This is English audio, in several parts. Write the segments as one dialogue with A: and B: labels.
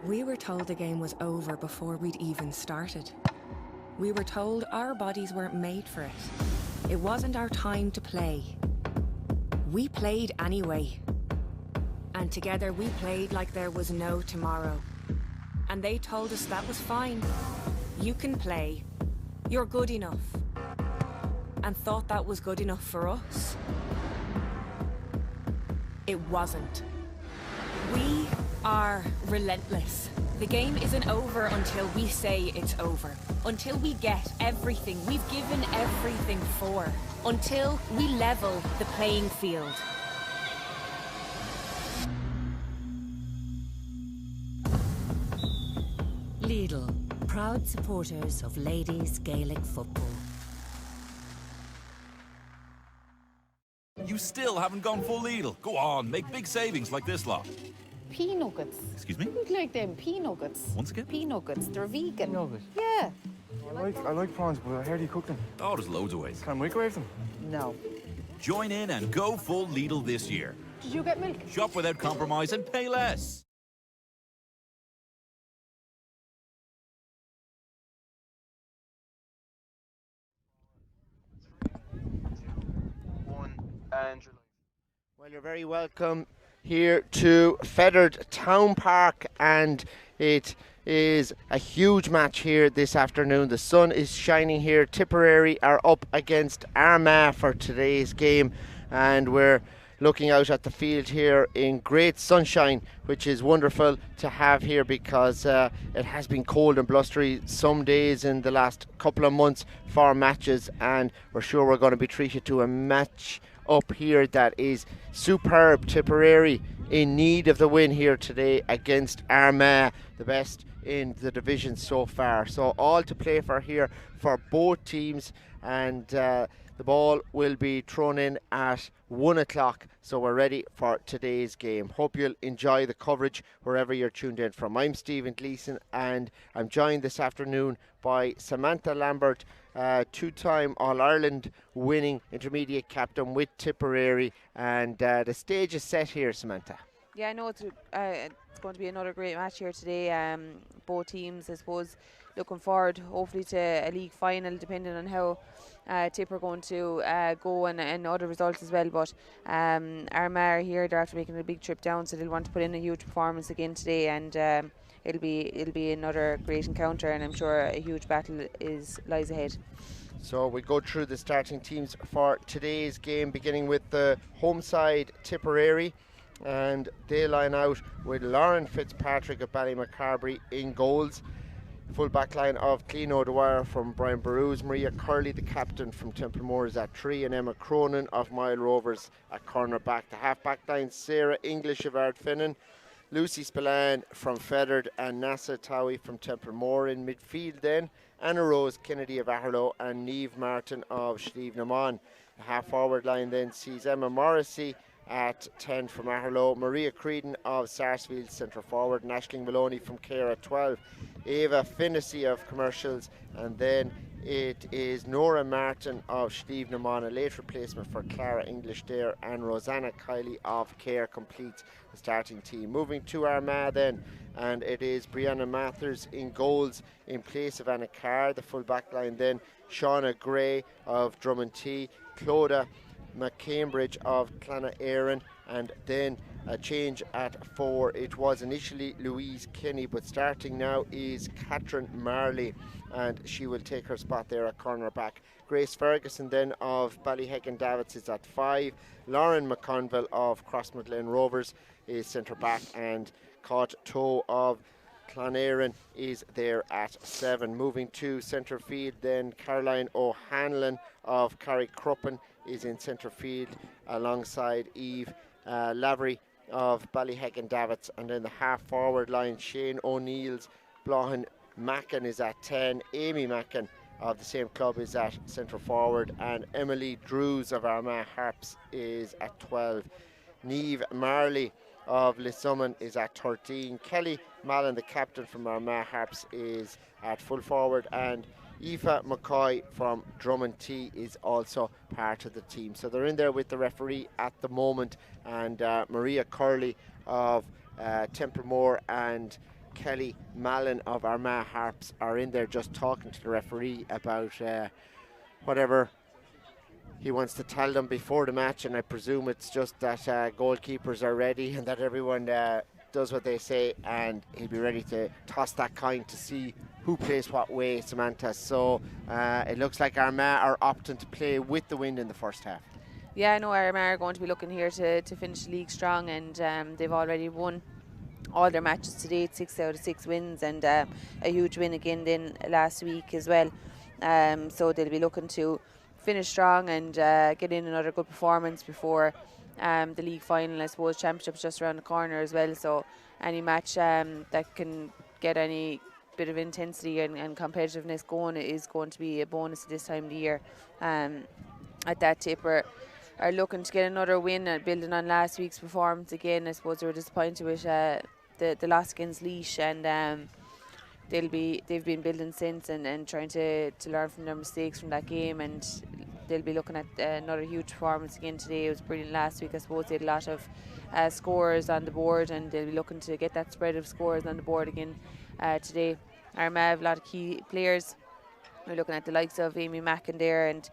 A: We were told the game was over before we'd even started. We were told our bodies weren't made for it. It wasn't our time to play. We played anyway. And together we played like there was no tomorrow. And they told us that was fine. You can play. You're good enough. And thought that was good enough for us. It wasn't. We are relentless. The game isn't over until we say it's over. Until we get everything we've given everything for. Until we level the playing field.
B: Lidl, proud supporters of ladies Gaelic football.
C: You still haven't gone full Lidl. Go on, make big savings like this lot.
D: Pea nuggets.
C: Excuse me?
D: You'd like them pea nuggets.
C: Once again?
D: Pea nuggets. They're vegan.
E: Nugget?
D: Yeah.
E: I like prawns, but how do you cook them?
C: Oh, there's loads of ways.
E: Can I microwave them?
D: No.
C: Join in and go full Lidl this year.
D: Did you get milk?
C: Shop without compromise and pay less.
F: Well, you're very welcome here to Feathered Town Park, and it is a huge match here this afternoon. The sun is shining here. Tipperary are up against Armagh for today's game, and we're looking out at the field here in great sunshine, which is wonderful to have here because it has been cold and blustery some days in the last couple of months for matches, and we're sure we're going to be treated to a match up here that is superb. Tipperary in need of the win here today against Armagh, the best in the division so far. So all to play for here for both teams, and the ball will be thrown in at 1 o'clock, so we're ready for today's game. Hope you'll enjoy the coverage wherever you're tuned in from. I'm Stephen Gleeson, and I'm joined this afternoon by Samantha Lambert, two-time All-Ireland winning intermediate captain with Tipperary, and the stage is set here, Samantha.
G: Yeah, I know it's going to be another great match here today. Both teams, I suppose, looking forward hopefully to a league final, depending on how Tipper are going to go and other results as well. But Armagh here, they're after making a big trip down, so they'll want to put in a huge performance again today, and it'll be another great encounter, and I'm sure a huge battle lies ahead.
F: So we go through the starting teams for today's game, beginning with the home side, Tipperary, and they line out with Lauren Fitzpatrick of Ballymacarbery in goals. Full back line of Clean O'Dwyer from Brian Barrows, Maria Curley, the captain from Templemore, is at 3, and Emma Cronin of Mile Rovers at corner back. The half back line, Sarah English of Ardfinnan, Lucy Spillane from Feathered, and Nasa Towie from Templemore. In midfield then, Anna Rose Kennedy of Aherlow and Niamh Martin of Slieve Naman. The half forward line then sees Emma Morrissey at 10 from Aherlow, Maria Creedon of Sarsfield centre forward, and Aisling Maloney from Care at 12, Ava Finnessy of Commercials, and then it is Nora Martin of Slieve Naman, a late replacement for Clara English there, and Rosanna Kiley of Care completes the starting team. Moving to Armagh then, and it is Brianna Mathers in goals in place of Anna Carr. The full back line then, Shauna Gray of Drummond, Clodagh McCambridge of Clonagh, and then a change at 4. It was initially Louise Kenny, but starting now is Catherine Marley, and she will take her spot there at corner back. Grace Ferguson then of Ballyhegan Davits is at 5. Lauren McConville of Crossmaglen Rovers is centre back, and Caught Toe of Clonagh is there at 7. Moving to centre field then, Caroline O'Hanlon of Carrickcruppen is in centre field alongside Eve Lavery of Ballyhegan Davits, and then the half forward line, Shane O'Neill's Blahan Mackin is at 10, Amy Mackin of the same club is at centre forward, and Emily Drews of Armagh Harps is at 12. Niamh Marley of Lissummon is at 13. Kelly Mallon, the captain from Armagh Harps, is at full forward, and Aoife McCoy from Drummond is also part of the team. So they're in there with the referee at the moment, and Maria Curley of Templemore and Kelly Mallon of Armagh Harps are in there just talking to the referee about whatever he wants to tell them before the match, and I presume it's just that goalkeepers are ready and that everyone does what they say, and he'll be ready to toss that coin to see who plays what way, Samantha. So it looks like Armagh are opting to play with the wind in the first half.
G: Yeah, I know Armagh are going to be looking here to finish the league strong, and they've already won all their matches to date, 6 out of 6 wins, and a huge win again then last week as well. So they'll be looking to finish strong and get in another good performance before the league final. I suppose championship's just around the corner as well, so any match that can get any bit of intensity and competitiveness going is going to be a bonus at this time of the year. At that Tipper are looking to get another win, building on last week's performance again. I suppose they were disappointed with the loss against Laois, and they've been building since and trying to learn from their mistakes from that game, and they'll be looking at another huge performance again today. It was brilliant last week. I suppose they had a lot of scores on the board, and they'll be looking to get that spread of scores on the board again today. Armagh have a lot of key players. We're looking at the likes of Amy Mackin there and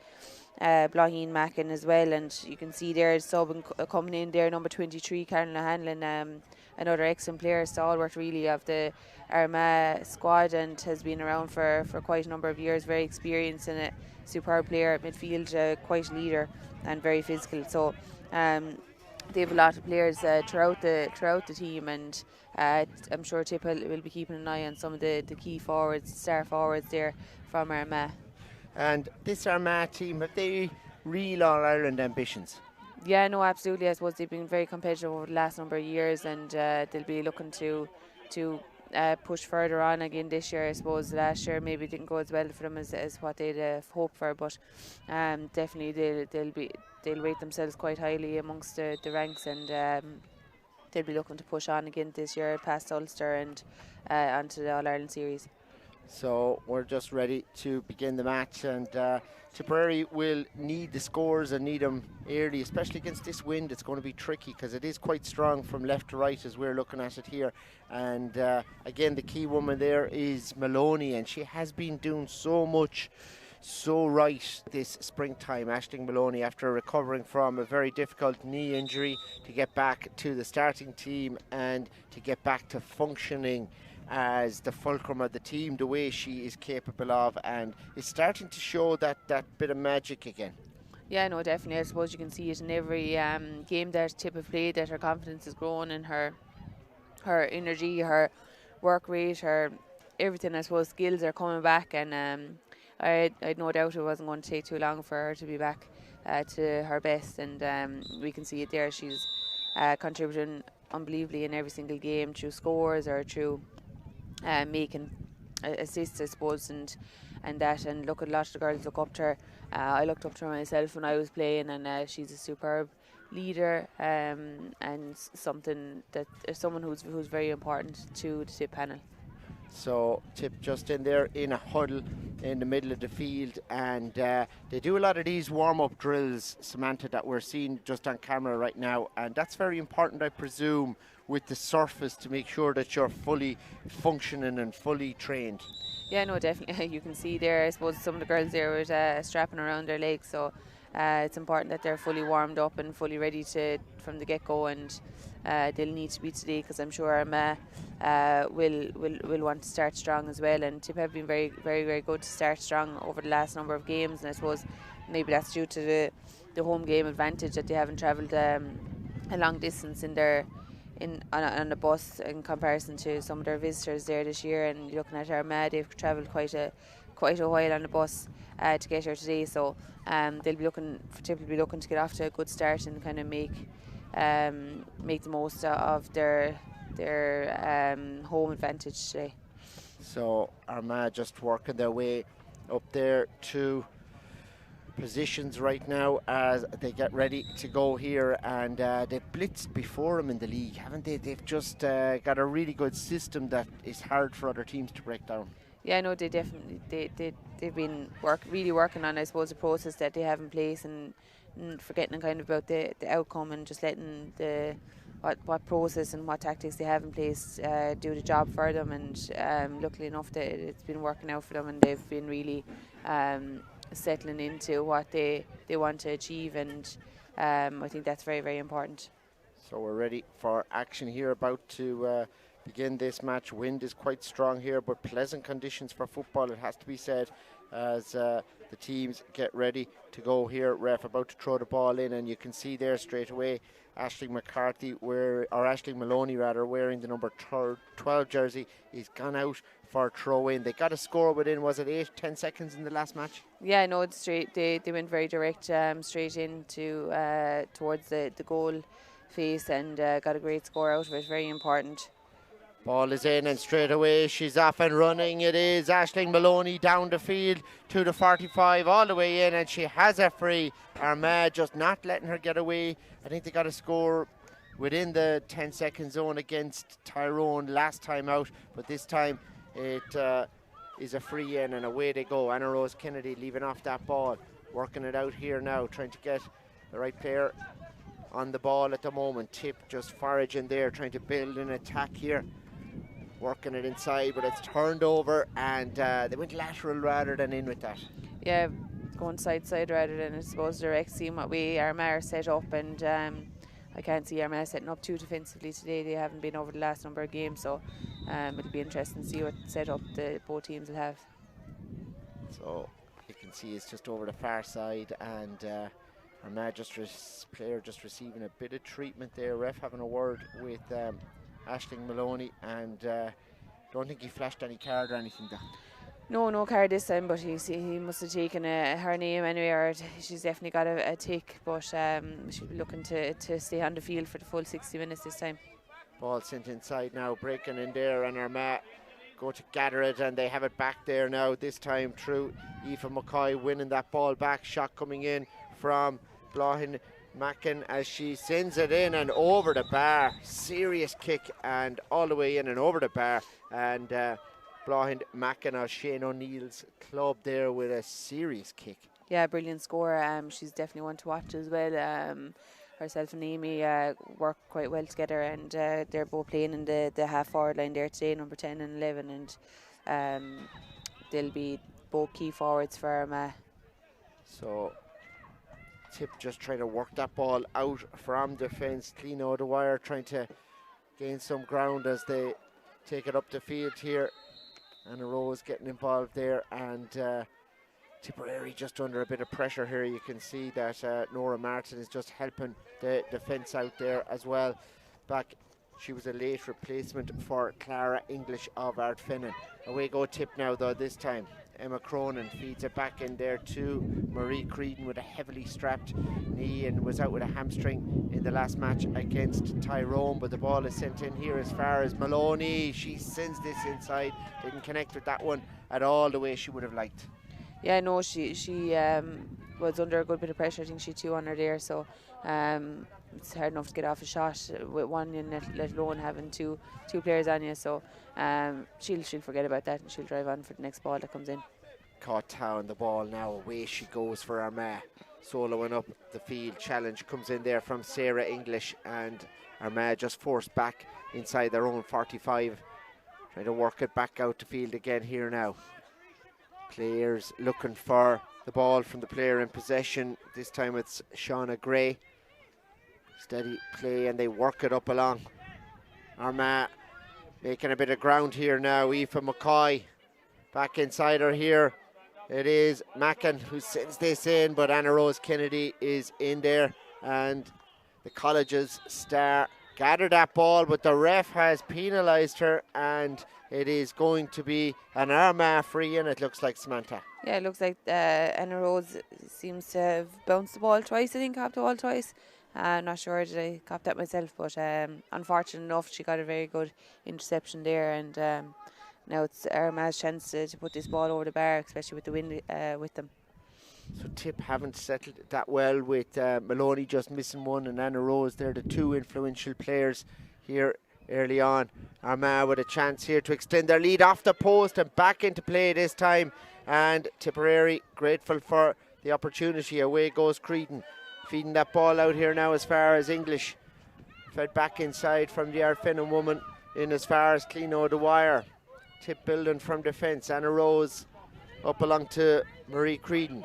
G: Blaheen Mackin as well, and you can see there sub coming in there, number 23, Karen O'Hanlon, another excellent player, stalwart really of the Armagh squad, and has been around for quite a number of years, very experienced and a superb player at midfield, quite a leader and very physical. So they have a lot of players throughout the team, and I'm sure Tip will be keeping an eye on some of the key forwards, star forwards there from Armagh.
F: And this Armagh team, have they real All-Ireland ambitions?
G: Yeah, no, absolutely. I suppose they've been very competitive over the last number of years, and they'll be looking to push further on again this year. I suppose last year maybe didn't go as well for them as what they'd hoped for, but definitely they'll rate themselves quite highly amongst the ranks, and they'll be looking to push on again this year past Ulster and onto the All-Ireland series.
F: So we're just ready to begin the match, and Tipperary will need the scores and need them early, especially against this wind. It's going to be tricky because it is quite strong from left to right as we're looking at it here. And again, the key woman there is Maloney, and she has been doing so much so right this springtime. Aisling Maloney, after recovering from a very difficult knee injury, to get back to the starting team and to get back to functioning as the fulcrum of the team the way she is capable of, and is starting to show that bit of magic again.
G: Yeah, no, definitely. I suppose you can see it in every game that Tip have played, that her confidence is growing, and her energy, her work rate, her everything. I suppose skills are coming back, and I had no doubt it wasn't going to take too long for her to be back to her best, and we can see it there. She's contributing unbelievably in every single game, through scores or through making assists, I suppose, and look, at a lot of the girls look up to her. I looked up to her myself when I was playing, and she's a superb leader, and someone who's very important to the Tip panel.
F: So Tip just in there in a huddle in the middle of the field, and they do a lot of these warm-up drills, Samantha, that we're seeing just on camera right now, and that's very important, I presume, with the surface, to make sure that you're fully functioning and fully trained.
G: Yeah, no, definitely. You can see there, I suppose, some of the girls there with strapping around their legs, so it's important that they're fully warmed up and fully ready from the get-go, and they'll need to be today, because I'm sure Armagh will want to start strong as well, and Tip have been very, very, very good to start strong over the last number of games, and I suppose maybe that's due to the home game advantage, that they haven't travelled a long distance on the bus in comparison to some of their visitors there this year. And looking at Armagh, they've travelled quite a while on the bus to get here today, so they'll be looking to get off to a good start and kind of make the most of their home advantage today.
F: So Armagh just working their way up there to positions right now as they get ready to go here, and they've blitzed before them in the league, haven't they? They've just got a really good system that is hard for other teams to break down. Yeah,
G: no, they definitely they've been really working on, I suppose, the process that they have in place, and forgetting kind of about the outcome, and just letting the what process and what tactics they have in place do the job for them, and luckily enough that it's been working out for them, and they've been really settling into what they want to achieve, and I think that's very, very important.
F: So we're ready for action here, about to begin this match. Wind is quite strong here, but pleasant conditions for football, it has to be said, as the teams get ready to go here. Ref about to throw the ball in, and you can see there straight away Aisling Maloney wearing the number 12 jersey, is gone out for a throw in. They got a score within, was it 8-10 seconds in the last match?
G: Yeah, no, it's straight. They went very direct, straight into towards the goal face, and got a great score out of it. Very important.
F: Ball is in, and straight away she's off and running. It is Aisling Maloney down the field to the 45, all the way in, and she has a free. Armagh just not letting her get away. I think they got a score within the 10-second zone against Tyrone last time out, but this time it is a free in, and away they go. Anna Rose Kennedy leaving off that ball, working it out here now, trying to get the right player on the ball at the moment. Tip just foraging there, trying to build an attack here, working it inside, but it's turned over, and they went lateral rather than in with that.
G: Yeah, going side rather than, I suppose, direct, seeing what Armagh are set up, and I can't see Armagh setting up too defensively today. They haven't been over the last number of games, so it'll be interesting to see what setup both teams will have.
F: So you can see it's just over the far side, and Armagh player just receiving a bit of treatment there. Ref having a word with Aisling Maloney, and don't think he flashed any card or anything there.
G: No card this time, but he must have taken her name anyway, or she's definitely got a tick, but she'll be looking to stay on the field for the full 60 minutes this time.
F: Ball sent inside now, breaking in there, and Armagh go to gather it, and they have it back there now, this time through Aoife McCoy, winning that ball back. Shot coming in from Blahin Mackin as she sends it in and over the bar. Serious kick, and all the way in and over the bar, and Blahin Mackin of Shane O'Neill's club there with a serious kick.
G: Yeah, brilliant score. She's definitely one to watch as well. Herself and Amy work quite well together, and they're both playing in the half forward line there today, number 10 and 11, and they'll be both key forwards for Armagh.
F: So Tip just trying to work that ball out from defence, clean out the wire, trying to gain some ground as they take it up the field here. Anna Rose getting involved there, and Tipperary just under a bit of pressure here. You can see that Nora Martin is just helping the defence out there as well. She was a late replacement for Clara English of Ardfinnan. Away go Tip now though, this time. Emma Cronin feeds it back in there to Marie Creedon with a heavily strapped knee, and was out with a hamstring in the last match against Tyrone, but the ball is sent in here as far as Maloney. She sends this inside, didn't connect with that one at all the way she would have liked.
G: Yeah, no, she was under a good bit of pressure. I think she 2 on her there, so it's hard enough to get off a shot with one, and let alone having two players on you. So she'll forget about that, and she'll drive on for the next ball that comes in.
F: Caught Town the ball now, away she goes for Armagh. Soloing up the field, challenge comes in there from Sarah English, and Armagh just forced back inside their own 45. Trying to work it back out the field again here now. Players looking for the ball from the player in possession. This time it's Shauna Gray. Steady play, and they work it up along. Armagh making a bit of ground here now. Aoife McCoy back inside her here. It is Mackin who sends this in, but Anna Rose Kennedy is in there, and the college's star gathered that ball, but the ref has penalised her, and it is going to be an Armagh free in, it looks like, Samantha.
G: Yeah, it looks like Anna Rose seems to have bounced the ball twice, I think, copped the ball twice. I'm not sure did I cop that myself, but unfortunate enough, she got a very good interception there, and now it's Armagh's chance to put this ball over the bar, especially with the wind with them.
F: So Tip haven't settled that well, with Maloney just missing one, and Anna Rose, they're the two influential players here early on. Armagh with a chance here to extend their lead off the post and back into play this time, and Tipperary grateful for the opportunity. Away goes Creedon, feeding that ball out here now as far as English. Fed back inside from the Ardfinnan woman in as far as Clino Dwyer. Tip building from defence. Anna Rose up along to Marie Creedon.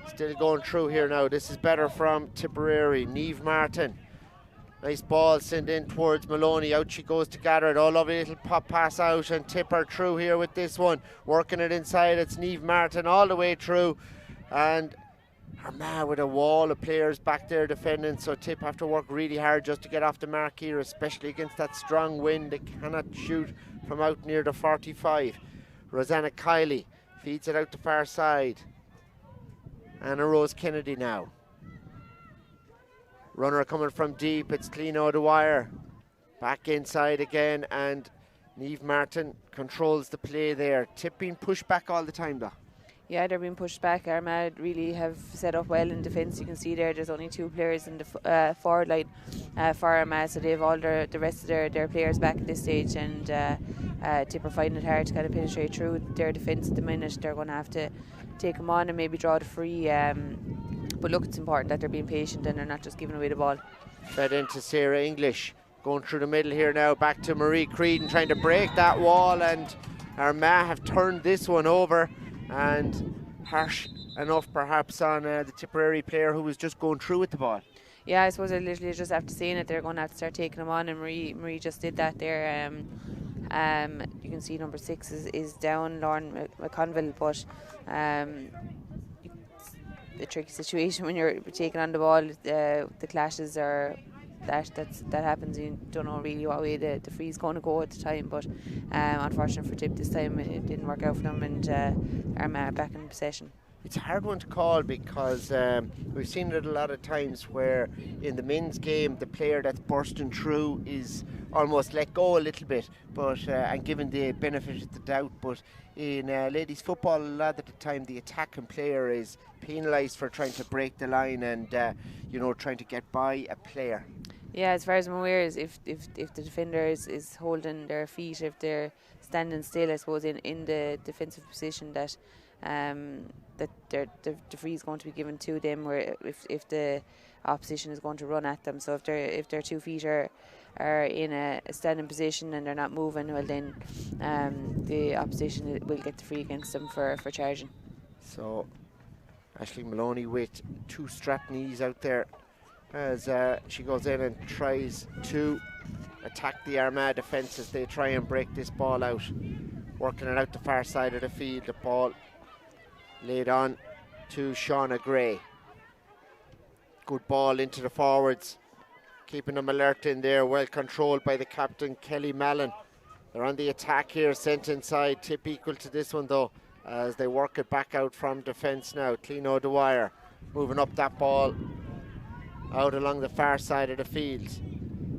F: Still going through here now. This is better from Tipperary. Niamh Martin. Nice ball sent in towards Maloney. Out she goes to gather it. Oh, lovely little pop pass out and Tipper through here with this one. Working it inside. It's Niamh Martin all the way through. And Armagh with a wall of players back there defending. So Tip have to work really hard just to get off the mark here, especially against that strong wind. They cannot shoot from out near the 45. Rosanna Kiley feeds it out the far side. Anna Rose Kennedy now. Runner coming from deep, it's Clino Dwyer. Back inside again, and Niamh Martin controls the play there. Tip being pushed back all the time though.
G: Yeah, they're being pushed back. Armagh really have set up well in defence. You can see there's only 2 players in the forward line for Armagh, so they have all the rest of their players back at this stage, and Tip are finding it hard to kind of penetrate through their defence at the minute. They're going to have to take them on and maybe draw the free. But look, it's important that they're being patient and they're not just giving away the ball.
F: Fed into Sarah English. Going through the middle here now, back to Marie Creedon, trying to break that wall, and Armagh have turned this one over, and harsh enough perhaps on the Tipperary player who was just going through with the ball.
G: Yeah, I suppose I literally just have to say it. They're going to have to start taking them on, and Marie just did that there. You can see number 6 is down, Lauren McConville, but a tricky situation when you're taking on the ball. The clashes are that happens. You don't know really what way the free's going to go at the time, but unfortunate for Tip this time, it didn't work out for them, and Armagh back in possession.
F: It's a hard one to call because we've seen it a lot of times where in the men's game the player that's bursting through is almost let go a little bit, but and given the benefit of the doubt. But in ladies football, a lot of the time the attacking player is penalised for trying to break the line and trying to get by a player.
G: Yeah, as far as I'm aware, is if the defender is holding their feet, if they're standing still, I suppose in the defensive position, that the free is going to be given to them, where if the opposition is going to run at them. So if their 2 feet are in a standing position and they're not moving, well then the opposition will get the free against them for charging.
F: So Aisling Maloney with 2 strapped knees out there as she goes in and tries to attack the Armagh defence as they try and break this ball out. Working it out the far side of the field. The ball laid on to Shauna Gray. Good ball into the forwards. Keeping them alert in there. Well controlled by the captain, Kelly Mallon. They're on the attack here. Sent inside. Tip equal to this one though, as they work it back out from defence now. Clino Dwyer moving up that ball out along the far side of the field.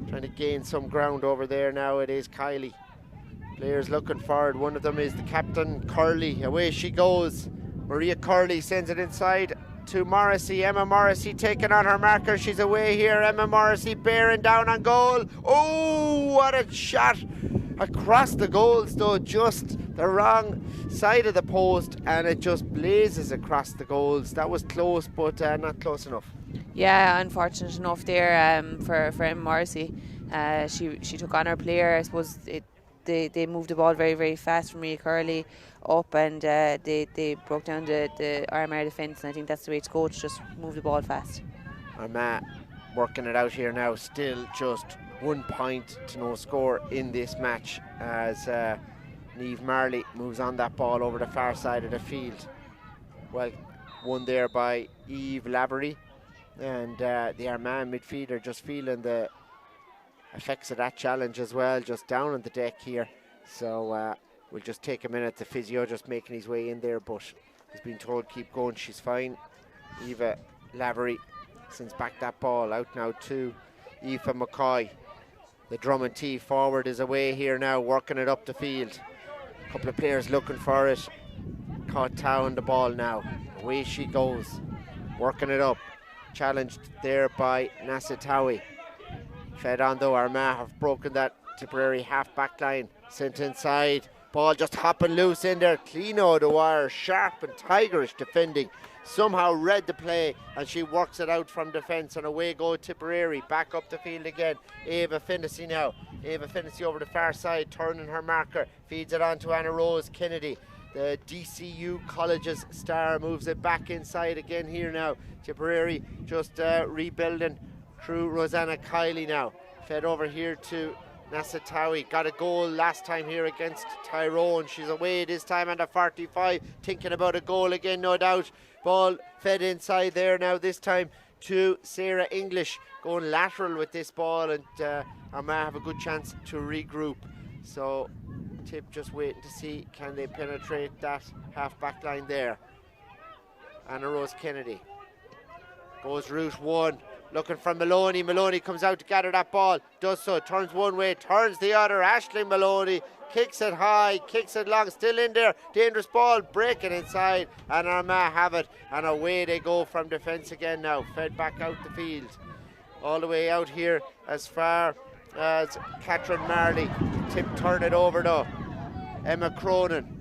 F: Trying to gain some ground over there now. It is Kiley. Players looking forward. One of them is the captain, Curley. Away she goes. Maria Curley sends it inside to Morrissey. Emma Morrissey taking on her marker. She's away here. Emma Morrissey bearing down on goal. Oh, what a shot across the goals though. Just the wrong side of the post, and it just blazes across the goals. That was close, but not close enough.
G: Yeah, unfortunate enough there for Emma Morrissey. She took on her player. I suppose they moved the ball very, very fast from Maria Curley up, and they broke down the Armagh defence, and I think that's the way to go, to just move the ball fast.
F: Armagh working it out here now, still just 1 point to no score in this match as Niamh Marley moves on that ball over the far side of the field. Well, won there by Eve Lavery, and the Armagh midfielder just feeling the effects of that challenge as well, just down on the deck here. So we'll just take a minute. The physio just making his way in there, but he's been told keep going, she's fine. Eva Lavery sends back that ball out now to Aoife McCoy. The Drummond T forward is away here now, working it up the field. A couple of players looking for it. Caught Tao on the ball now. Away she goes, working it up. Challenged there by Nasa Tawi. Fed on though. Armagh have broken that Tipperary half back line. Sent inside. Ball just hopping loose in there, clean out the wire, sharp and tigerish defending. Somehow read the play, and she works it out from defence, and away go Tipperary, back up the field again. Ava Finnessy now. Ava Finnessy over the far side, turning her marker, feeds it on to Anna Rose Kennedy. The DCU College's star moves it back inside again here now. Tipperary just rebuilding through Rosanna Kiley now. Fed over here to Nasatawi. Got a goal last time here against Tyrone. She's away this time under 45. Thinking about a goal again, no doubt. Ball fed inside there now, this time to Sarah English. Going lateral with this ball, and Armagh have a good chance to regroup. So Tip just waiting to see, can they penetrate that half back line there. Anna Rose Kennedy goes route one, looking for Maloney. Maloney comes out to gather that ball, does so, turns one way, turns the other. Aisling Maloney kicks it high, kicks it long, still in there, dangerous ball, breaking inside, and Armagh have it, and away they go from defence again now, fed back out the field. All the way out here as far as Catherine Marley. Tip turn it over though. Emma Cronin.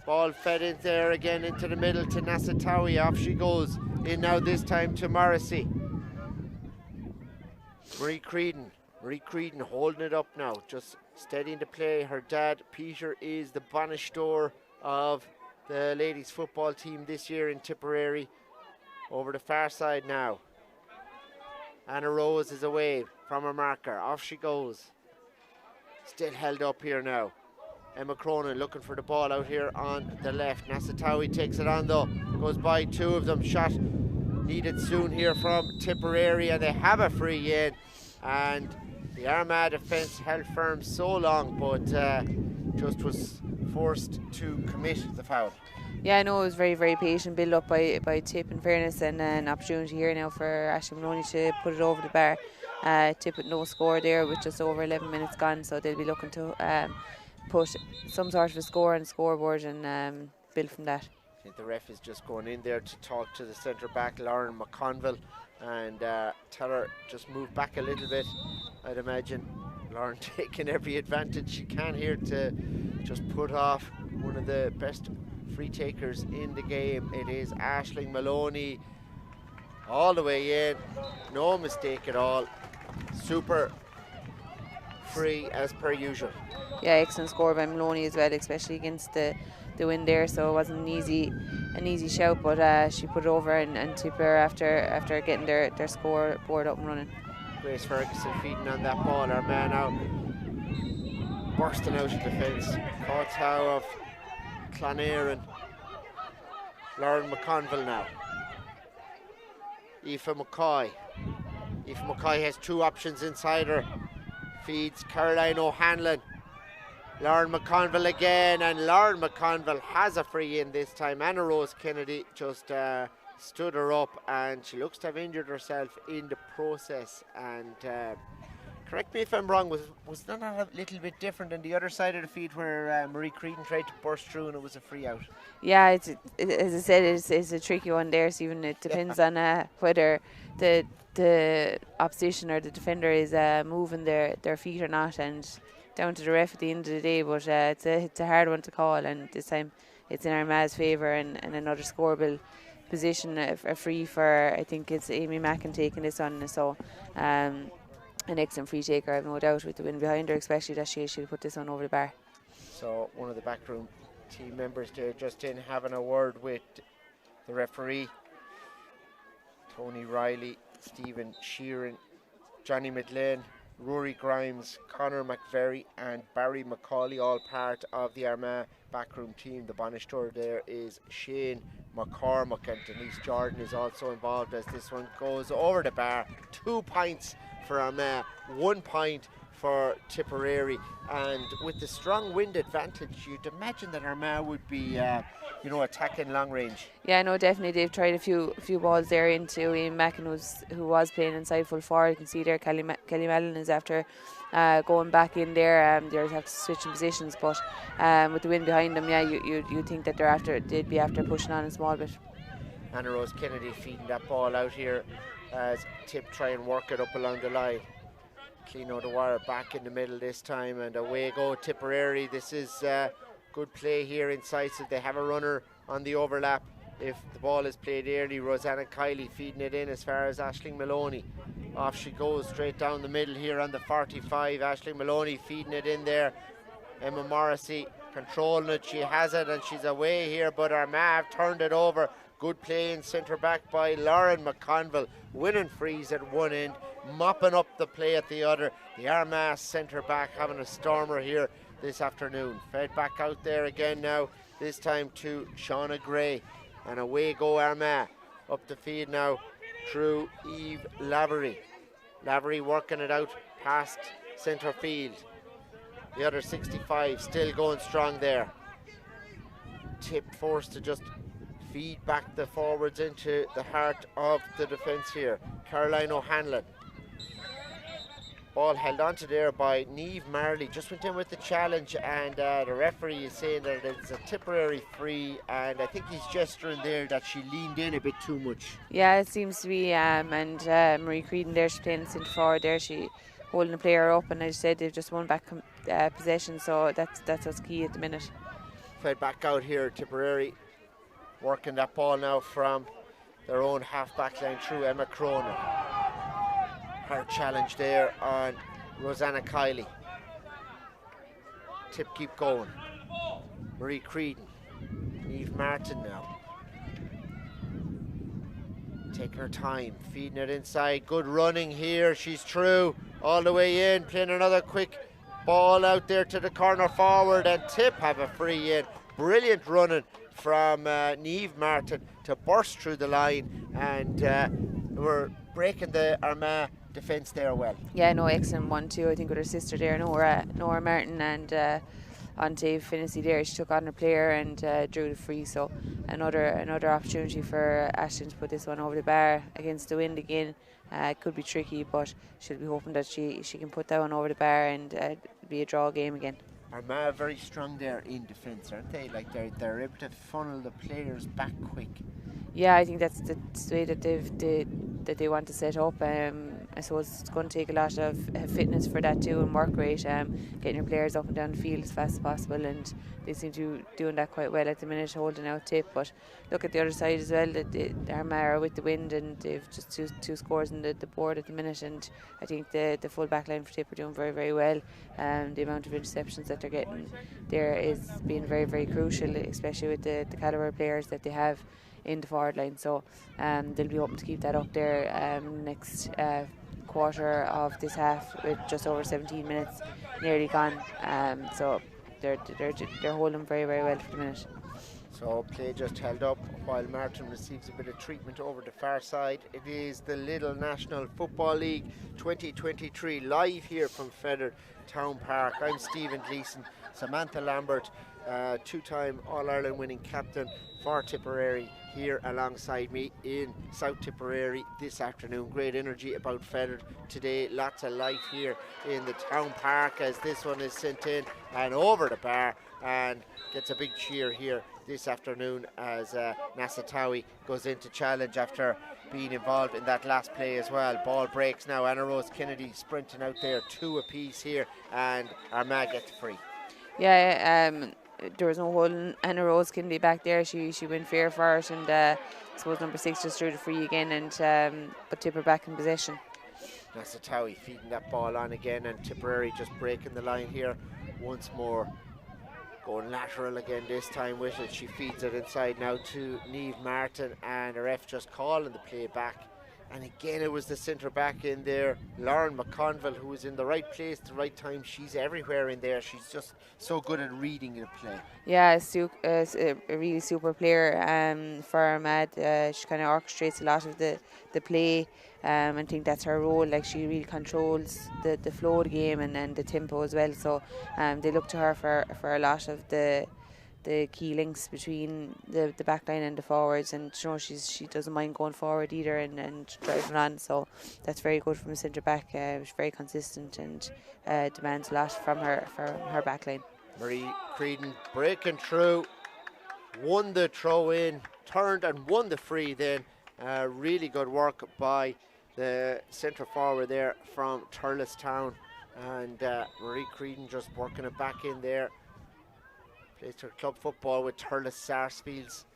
F: Ball fed in there again into the middle to Nasatawi. Off she goes. In now this time to Morrissey. Marie Creedon holding it up now. Just steadying the play. Her dad, Peter, is the banistor of the ladies football team this year in Tipperary. Over the far side now. Anna Rose is away from her marker. Off she goes. Still held up here now. Emma Cronin looking for the ball out here on the left. Nasatawi takes it on though. Goes by two of them. Shot needed soon here from Tipperary, and they have a free in. And the Armagh defence held firm so long, but just was forced to commit the foul.
G: Yeah, I know it was very, very patient build up by Tip, in fairness, and an opportunity here now for Aisling Maloney to put it over the bar. Tip with no score there with just over 11 minutes gone, so they'll be looking to put some sort of a score on the scoreboard and build from that.
F: I think the ref is just going in there to talk to the centre back, Lauren McConville, and tell her just move back a little bit. I'd imagine Lauren taking every advantage she can here to just put off one of the best free takers in the game. It is Aisling Maloney all the way in, no mistake at all, super free as per usual.
G: Yeah, excellent score by Maloney as well, especially against the wind there, so it wasn't an easy shout, but she put it over and Tipper after getting their score board up and running.
F: Grace Ferguson feeding on that ball. Our man out, bursting out of defence. Caught of Clonairin. Lauren McConville now. Aoife McCoy. Aoife McCoy has two options inside her. Feeds Caroline O'Hanlon. Lauren McConville again, and Lauren McConville has a free in this time. Anna Rose Kennedy just stood her up, and she looks to have injured herself in the process. And correct me if I'm wrong, was that not a little bit different on the other side of the field where Marie Creedon tried to burst through and it was a free out?
G: Yeah, as I said, it's a tricky one there, Stephen. It depends on whether the opposition or the defender is moving their feet or not, and down to the ref at the end of the day. But it's a hard one to call, and this time it's in Armagh's favour, and another scoreable position, a free for, I think it's Amy Mackin taking this on. So an excellent free taker, I've no doubt, with the wind behind her, especially that she'll put this one over the bar.
F: So one of the backroom team members there just in having a word with the referee. Tony Riley, Stephen Sheeran, Johnny McLean, Rory Grimes, Conor McVerry and Barry McCauley, all part of the Armagh backroom team. The banistor there is Shane McCormack, and Denise Jordan is also involved as this one goes over the bar. 2 points for Armagh, 1 point for Tipperary, and with the strong wind advantage, you'd imagine that Armagh would be attacking long range.
G: Yeah, no, definitely. They've tried a few balls there into Ian Mackin, who was playing inside full forward. You can see there Kelly Mellon is after going back in there. They have to switch in positions, but with the wind behind them, yeah, you think that they'd be after pushing on a small bit.
F: Anna Rose Kennedy feeding that ball out here as Tip try and work it up along the line. Clean out the wire, back in the middle this time, and away go Tipperary. This is good play here inside, so they have a runner on the overlap. If the ball is played early, Rosanna Kiley feeding it in as far as Aisling Maloney. Off she goes straight down the middle here on the 45. Aisling Maloney feeding it in there. Emma Morrissey controlling it, she has it, and she's away here, but Armagh have turned it over. Good play in centre back by Lauren McConville, winning frees at one end, mopping up the play at the other. The Armagh centre back having a stormer here this afternoon. Fed back out there again now, this time to Shauna Gray, and away go Armagh. Up the field now through Eve Lavery. Lavery working it out past centre field. The other 65 still going strong there. Tip forced to just feed back the forwards into the heart of the defence here. Caroline O'Hanlon. Ball held onto there by Niamh Marley. Just went in with the challenge, and the referee is saying that it's a Tipperary free, and I think he's gesturing there that she leaned in a bit too much.
G: Yeah, it seems to be, and Marie Creedon there, she's playing centre forward there, she holding the player up, and as I said, they've just won back possession, so that's what's key at the minute.
F: Fed back out here, Tipperary working that ball now from their own half-back line through Emma Cronin. Her challenge there on Rosanna Kiley. Tip keep going. Marie Creedon. Niamh Martin now. Taking her time, feeding it inside. Good running here. She's through all the way in. Playing another quick ball out there to the corner forward, and Tip have a free in. Brilliant running from Niamh Martin to burst through the line, and we're breaking the Armagh defence there well.
G: Yeah, no, excellent one too. I think with her sister there, Nora Martin, and on Dave Finnessy there, she took on her player and drew the free. So another opportunity for Ashton to put this one over the bar against the wind again. It could be tricky, but she'll be hoping that she can put that one over the bar and be a draw game again.
F: Armagh very strong there in defence, aren't they? Like they're able to funnel the players back quick.
G: Yeah, I think that's the way that they want to set up. I suppose it's going to take a lot of fitness for that too, and work rate, getting your players up and down the field as fast as possible, and they seem to be doing that quite well at the minute, holding out Tip. But look at the other side as well, that the Armagh are with the wind, and they've just two scores on the board at the minute, and I think the full back line for Tip are doing very, very well. The amount of interceptions that they're getting there is being very, very crucial, especially with the calibre of players that they have in the forward line. So they'll be hoping to keep that up there next quarter of this half, with just over 17 minutes nearly gone. So they're holding very, very well for the minute.
F: So play just held up while Martin receives a bit of treatment over the far side. It is the Lidl National Football League 2023 live here from Feather Town Park. I'm Stephen Gleeson. Samantha Lambert, two-time All-Ireland winning captain for Tipperary, here alongside me in South Tipperary this afternoon. Great energy about Feather today. Lots of life here in the town park as this one is sent in and over the bar, and gets a big cheer here this afternoon as Nassatawi goes into challenge after being involved in that last play as well. Ball breaks now. Anna Rose Kennedy sprinting out there, two apiece here, and Armagh get the free.
G: Yeah, there was no holding Anna Rose Kennedy back there. She went fair for it, and I suppose number 6 just drew the free again, and but Tipper back in possession.
F: Nassatawi feeding that ball on again, and Tipperary just breaking the line here once more. Going lateral again this time with it. She feeds it inside now to Niamh Martin, and the ref just calling the play back. And again, it was the centre back in there, Lauren McConville, who was in the right place at the right time. She's everywhere in there. She's just so good at reading the play.
G: Yeah, a really super player for Armagh. She kind of orchestrates a lot of the play. I think that's her role. Like, she really controls the flow of the game and the tempo as well. So they look to her for a lot of the key links between the back line and the forwards, and you know, she doesn't mind going forward either and driving on. So that's very good from a centre back. She's very consistent and demands a lot from her back line.
F: Marie Creedon breaking through, won the throw in, turned and won the free then. Really good work by the centre forward there from Turlestown, and Marie Creedon just working it back in there. Plays her club football with Turles Sarsfields,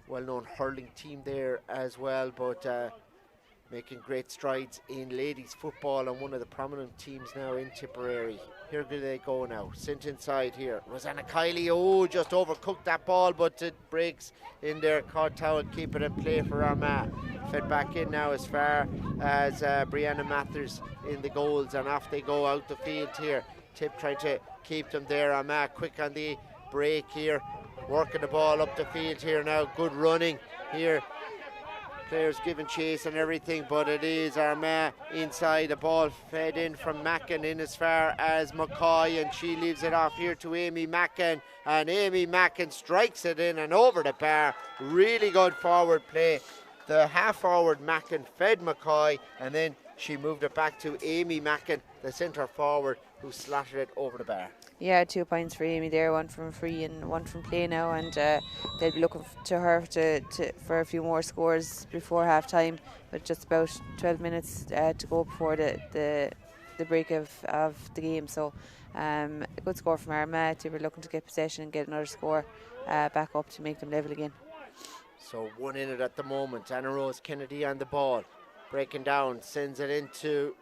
F: well-known hurling team there as well, but making great strides in ladies football and one of the prominent teams now in Tipperary. Here do they go now, sent inside here. Rosanna Kiley, just overcooked that ball, but it breaks in there. Caught towel, keep it in play for Armagh. Fed back in now as far as Brianna Mathers in the goals, and off they go out the field here. Tip trying to keep them there. Armagh quick on the break here, working the ball up the field here now. Good running here. Players giving chase and everything, but it is Armagh inside. The ball fed in from Mackin in as far as McCoy, and she leaves it off here to Amy Mackin, and Amy Mackin strikes it in and over the bar. Really good forward play. The half forward Mackin fed McCoy, and then she moved it back to Amy Mackin, the centre forward, who slatted it over the bar.
G: Yeah, 2 points for Amy there, one from free and one from play now, and they'll be looking to her for a few more scores before half time, with just about 12 minutes to go before the break of the game. So a good score from Armagh. They were looking to get possession and get another score back up to make them level again.
F: So one in it at the moment. Anna Rose Kennedy on the ball, breaking down, sends it into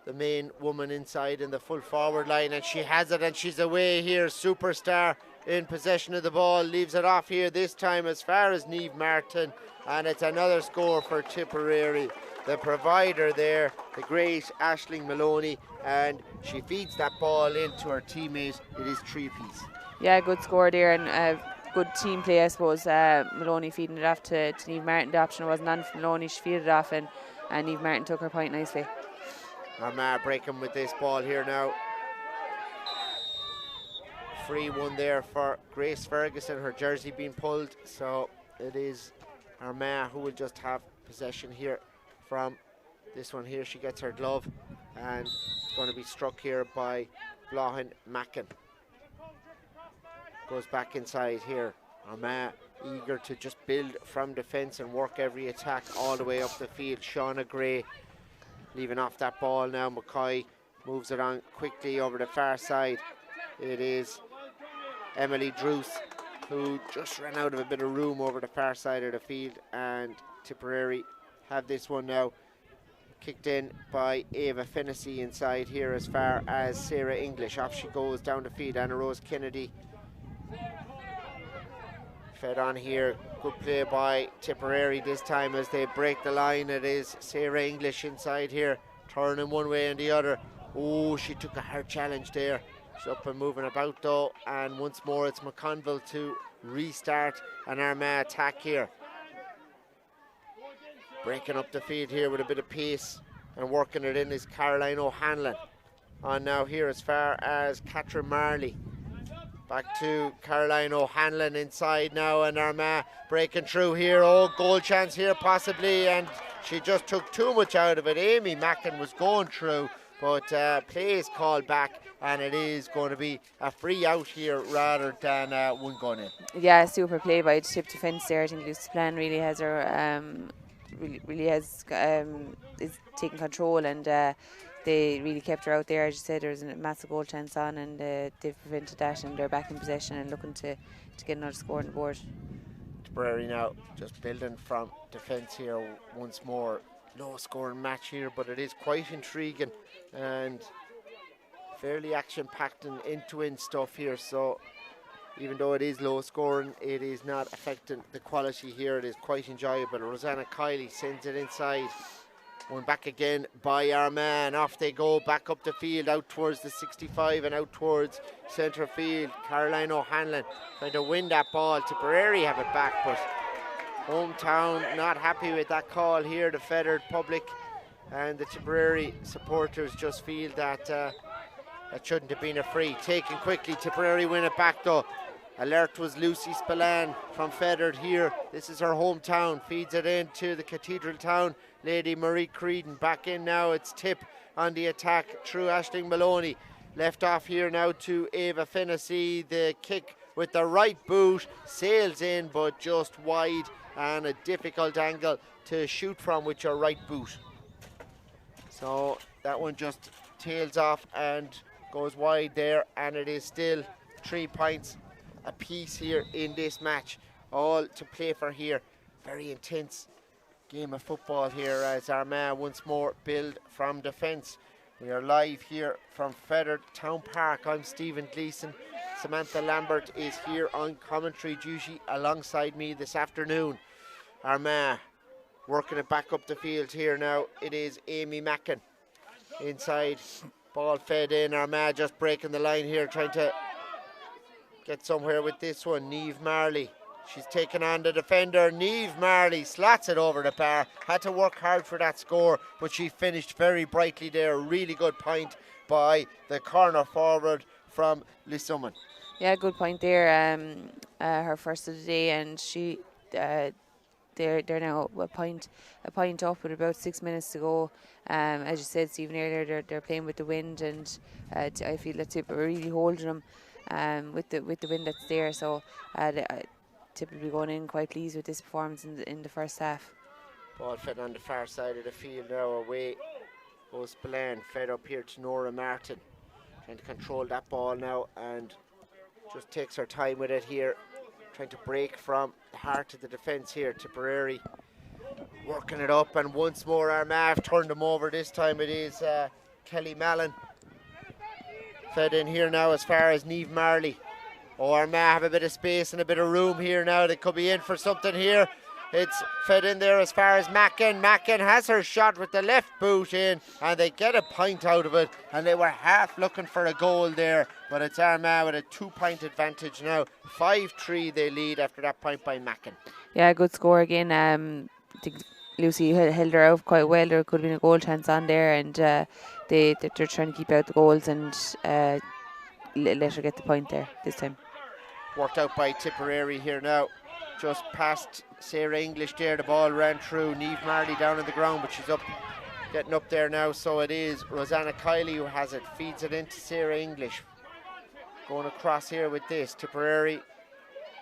F: the main woman inside in the full forward line, and she has it and she's away here. Superstar in possession of the ball, leaves it off here this time as far as Niamh Martin, and it's another score for Tipperary. The provider there, the great Aisling Maloney, and she feeds that ball into her teammate. It is 3-piece.
G: Yeah, good score there, and good team play, I suppose. Maloney feeding it off to Niamh Martin. The option wasn't on for Maloney, she feed it off, and Niamh Martin took her point nicely.
F: Armagh breaking with this ball here now. Free one there for Grace Ferguson, her jersey being pulled, so it is Armagh who will just have possession here from this one here. She gets her glove, and it's going to be struck here by Blaughin Mackin. Goes back inside here. Armagh eager to just build from defence and work every attack all the way up the field. Shauna Gray leaving off that ball now. McCoy moves it on quickly over the far side. It is Emily Druce who just ran out of a bit of room over the far side of the field, and Tipperary have this one now. Kicked in by Ava Fennessy inside here as far as Sarah English. Off she goes down the field. Anna Rose Kennedy fed on here. Good play by Tipperary this time as they break the line. It is Sarah English inside here, turning one way and the other. Oh, she took a hard challenge there. She's up and moving about though, and once more it's McConville to restart an Armagh attack here. Breaking up the field here with a bit of pace and working it in is Caroline O'Hanlon. On now here as far as Catherine Marley. Back to Caroline O'Hanlon inside now, and Armagh breaking through here. Oh, goal chance here possibly, and she just took too much out of it. Amy Mackin was going through, but play is called back, and it is going to be a free out here rather than one gone in.
G: Yeah, super play by the Tip defence there. I think Lucy Plan really has her is taking control, and they really kept her out there. As you said, there was a massive goal chance on, and they've prevented that, and they're back in possession and looking to get another score on the board.
F: Tipperary now just building from defence here once more. Low scoring match here, but it is quite intriguing and fairly action packed and end-to-end stuff here. So even though it is low scoring, it is not affecting the quality here. It is quite enjoyable. Rosanna Kiley sends it inside. One back again by Armagh, and off they go back up the field, out towards the 65 and out towards centre field. Caroline O'Hanlon trying to win that ball. Tipperary have it back, but hometown not happy with that call here. The feathered public and the Tipperary supporters just feel that that shouldn't have been a free. Taken quickly, Tipperary win it back though. Alert was Lucy Spillane from Feathered here. This is her hometown. Feeds it into the Cathedral Town lady Marie Creedon. Back in now, it's Tip on the attack through Aisling Maloney. Left off here now to Ava Fennessy. The kick with the right boot sails in, but just wide, and a difficult angle to shoot from with your right boot. So that one just tails off and goes wide there, and it is still 3 points apiece here in this match. All to play for here. Very intense game of football here as Armagh once more build from defence. We are live here from Feathered Town Park. I'm Stephen Gleeson. Samantha Lambert is here on commentary duty alongside me this afternoon. Armagh working it back up the field here now. It is Amy Mackin inside. Ball fed in. Armagh just breaking the line here, trying to get somewhere with this one. Niamh Marley. She's taken on the defender. Niamh Marley slots it over the bar. Had to work hard for that score, but she finished very brightly there. Really good point by the corner forward from Lissuman.
G: Yeah, good point there. Her first of the day, and she they're now a point up with about 6 minutes to go. As you said, Stephen, earlier, they're playing with the wind, and I feel that Tip are really holding them with the wind that's there. So Tip will be going in quite pleased with this performance in the first half.
F: Ball fed on the far side of the field now. Away goes Spillane, fed up here to Nora Martin. Trying to control that ball now and just takes her time with it here. Trying to break from the heart of the defence here. Tipperary working it up, and once more Armagh have turned them over. This time it is Kelly Mallon. Fed in here now as far as Niamh Marley. Oh, Armagh have a bit of space and a bit of room here now. They could be in for something here. It's fed in there as far as Mackin. Mackin has her shot with the left boot in, and they get a point out of it. And they were half looking for a goal there, but it's Armagh with a 2-point advantage now. 5-3 they lead after that point by Mackin.
G: Yeah, good score again. I think Lucy held her out quite well. There could have been a goal chance on there, and they're trying to keep out the goals and let her get the point there this time.
F: Worked out by Tipperary here now. Just past Sarah English there. The ball ran through. Niamh Marley down on the ground, but she's up, getting up there now. So it is Rosanna Kiley who has it. Feeds it into Sarah English. Going across here with this. Tipperary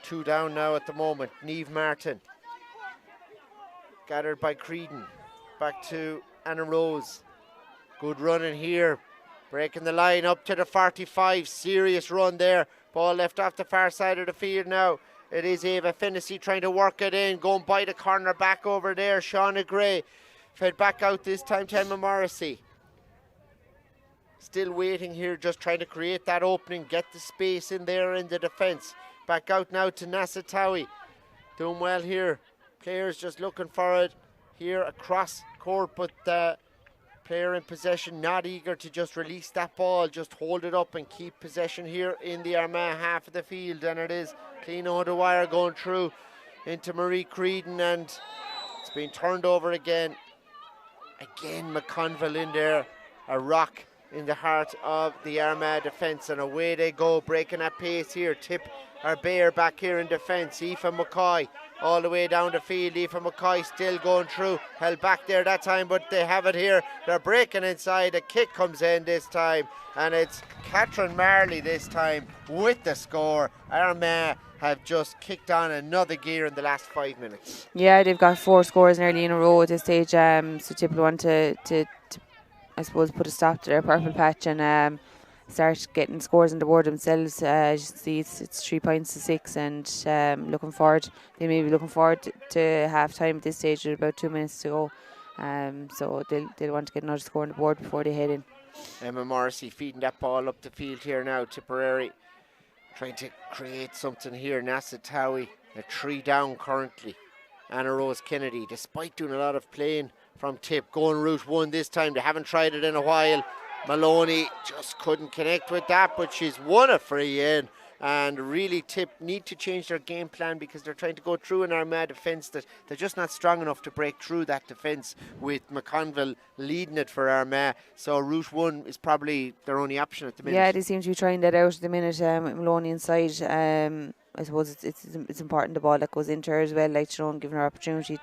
F: 2 down now at the moment. Niamh Martin. Gathered by Creedon. Back to Anna Rose. Good running here. Breaking the line up to the 45. Serious run there. Ball left off the far side of the field now. It is Ava Finnessy trying to work it in. Going by the corner back over there. Shauna Gray. Fed back out this time to Emma Morrissey. Still waiting here, just trying to create that opening. Get the space in there in the defence. Back out now to Nasa Towie. Doing well here. Players just looking for it here across court, but player in possession not eager to just release that ball, just hold it up and keep possession here in the Armagh half of the field. And it is clean on the wire going through into Marie Creedon, and it's been turned over again. Again McConville in there, a rock in the heart of the Armagh defence, and away they go, breaking at pace here. Tip are Bayer back here in defence. Aoife McCoy all the way down the field. Aoife McCoy still going through, held back there that time, but they have it here. They're breaking inside. A kick comes in this time, and it's Catherine Marley this time with the score. Armagh have just kicked on another gear in the last 5 minutes.
G: Yeah, they've got 4 scores nearly in a row at this stage. So Tip will want to I suppose put a stop to their purple patch and start getting scores on the board themselves. As you can see, it's 3 points to 6, and looking forward. They may be looking forward to half time at this stage with about 2 minutes to go. So they'll want to get another score on the board before they head in.
F: Emma Morrissey feeding that ball up the field here now. Tipperary trying to create something here. Nasa Towie, a 3 down currently. Anna Rose Kennedy, despite doing a lot of playing from Tip, going route 1 this time. They haven't tried it in a while. Maloney just couldn't connect with that, but she's won a free in. And really Tip need to change their game plan, because they're trying to go through an Armagh defence that they're just not strong enough to break through that defence, with McConville leading it for Armagh. So route 1 is probably their only option at the minute.
G: Yeah, they seem to be trying that out at the minute. Maloney inside. I suppose it's important the ball that goes into her as well, like giving her opportunity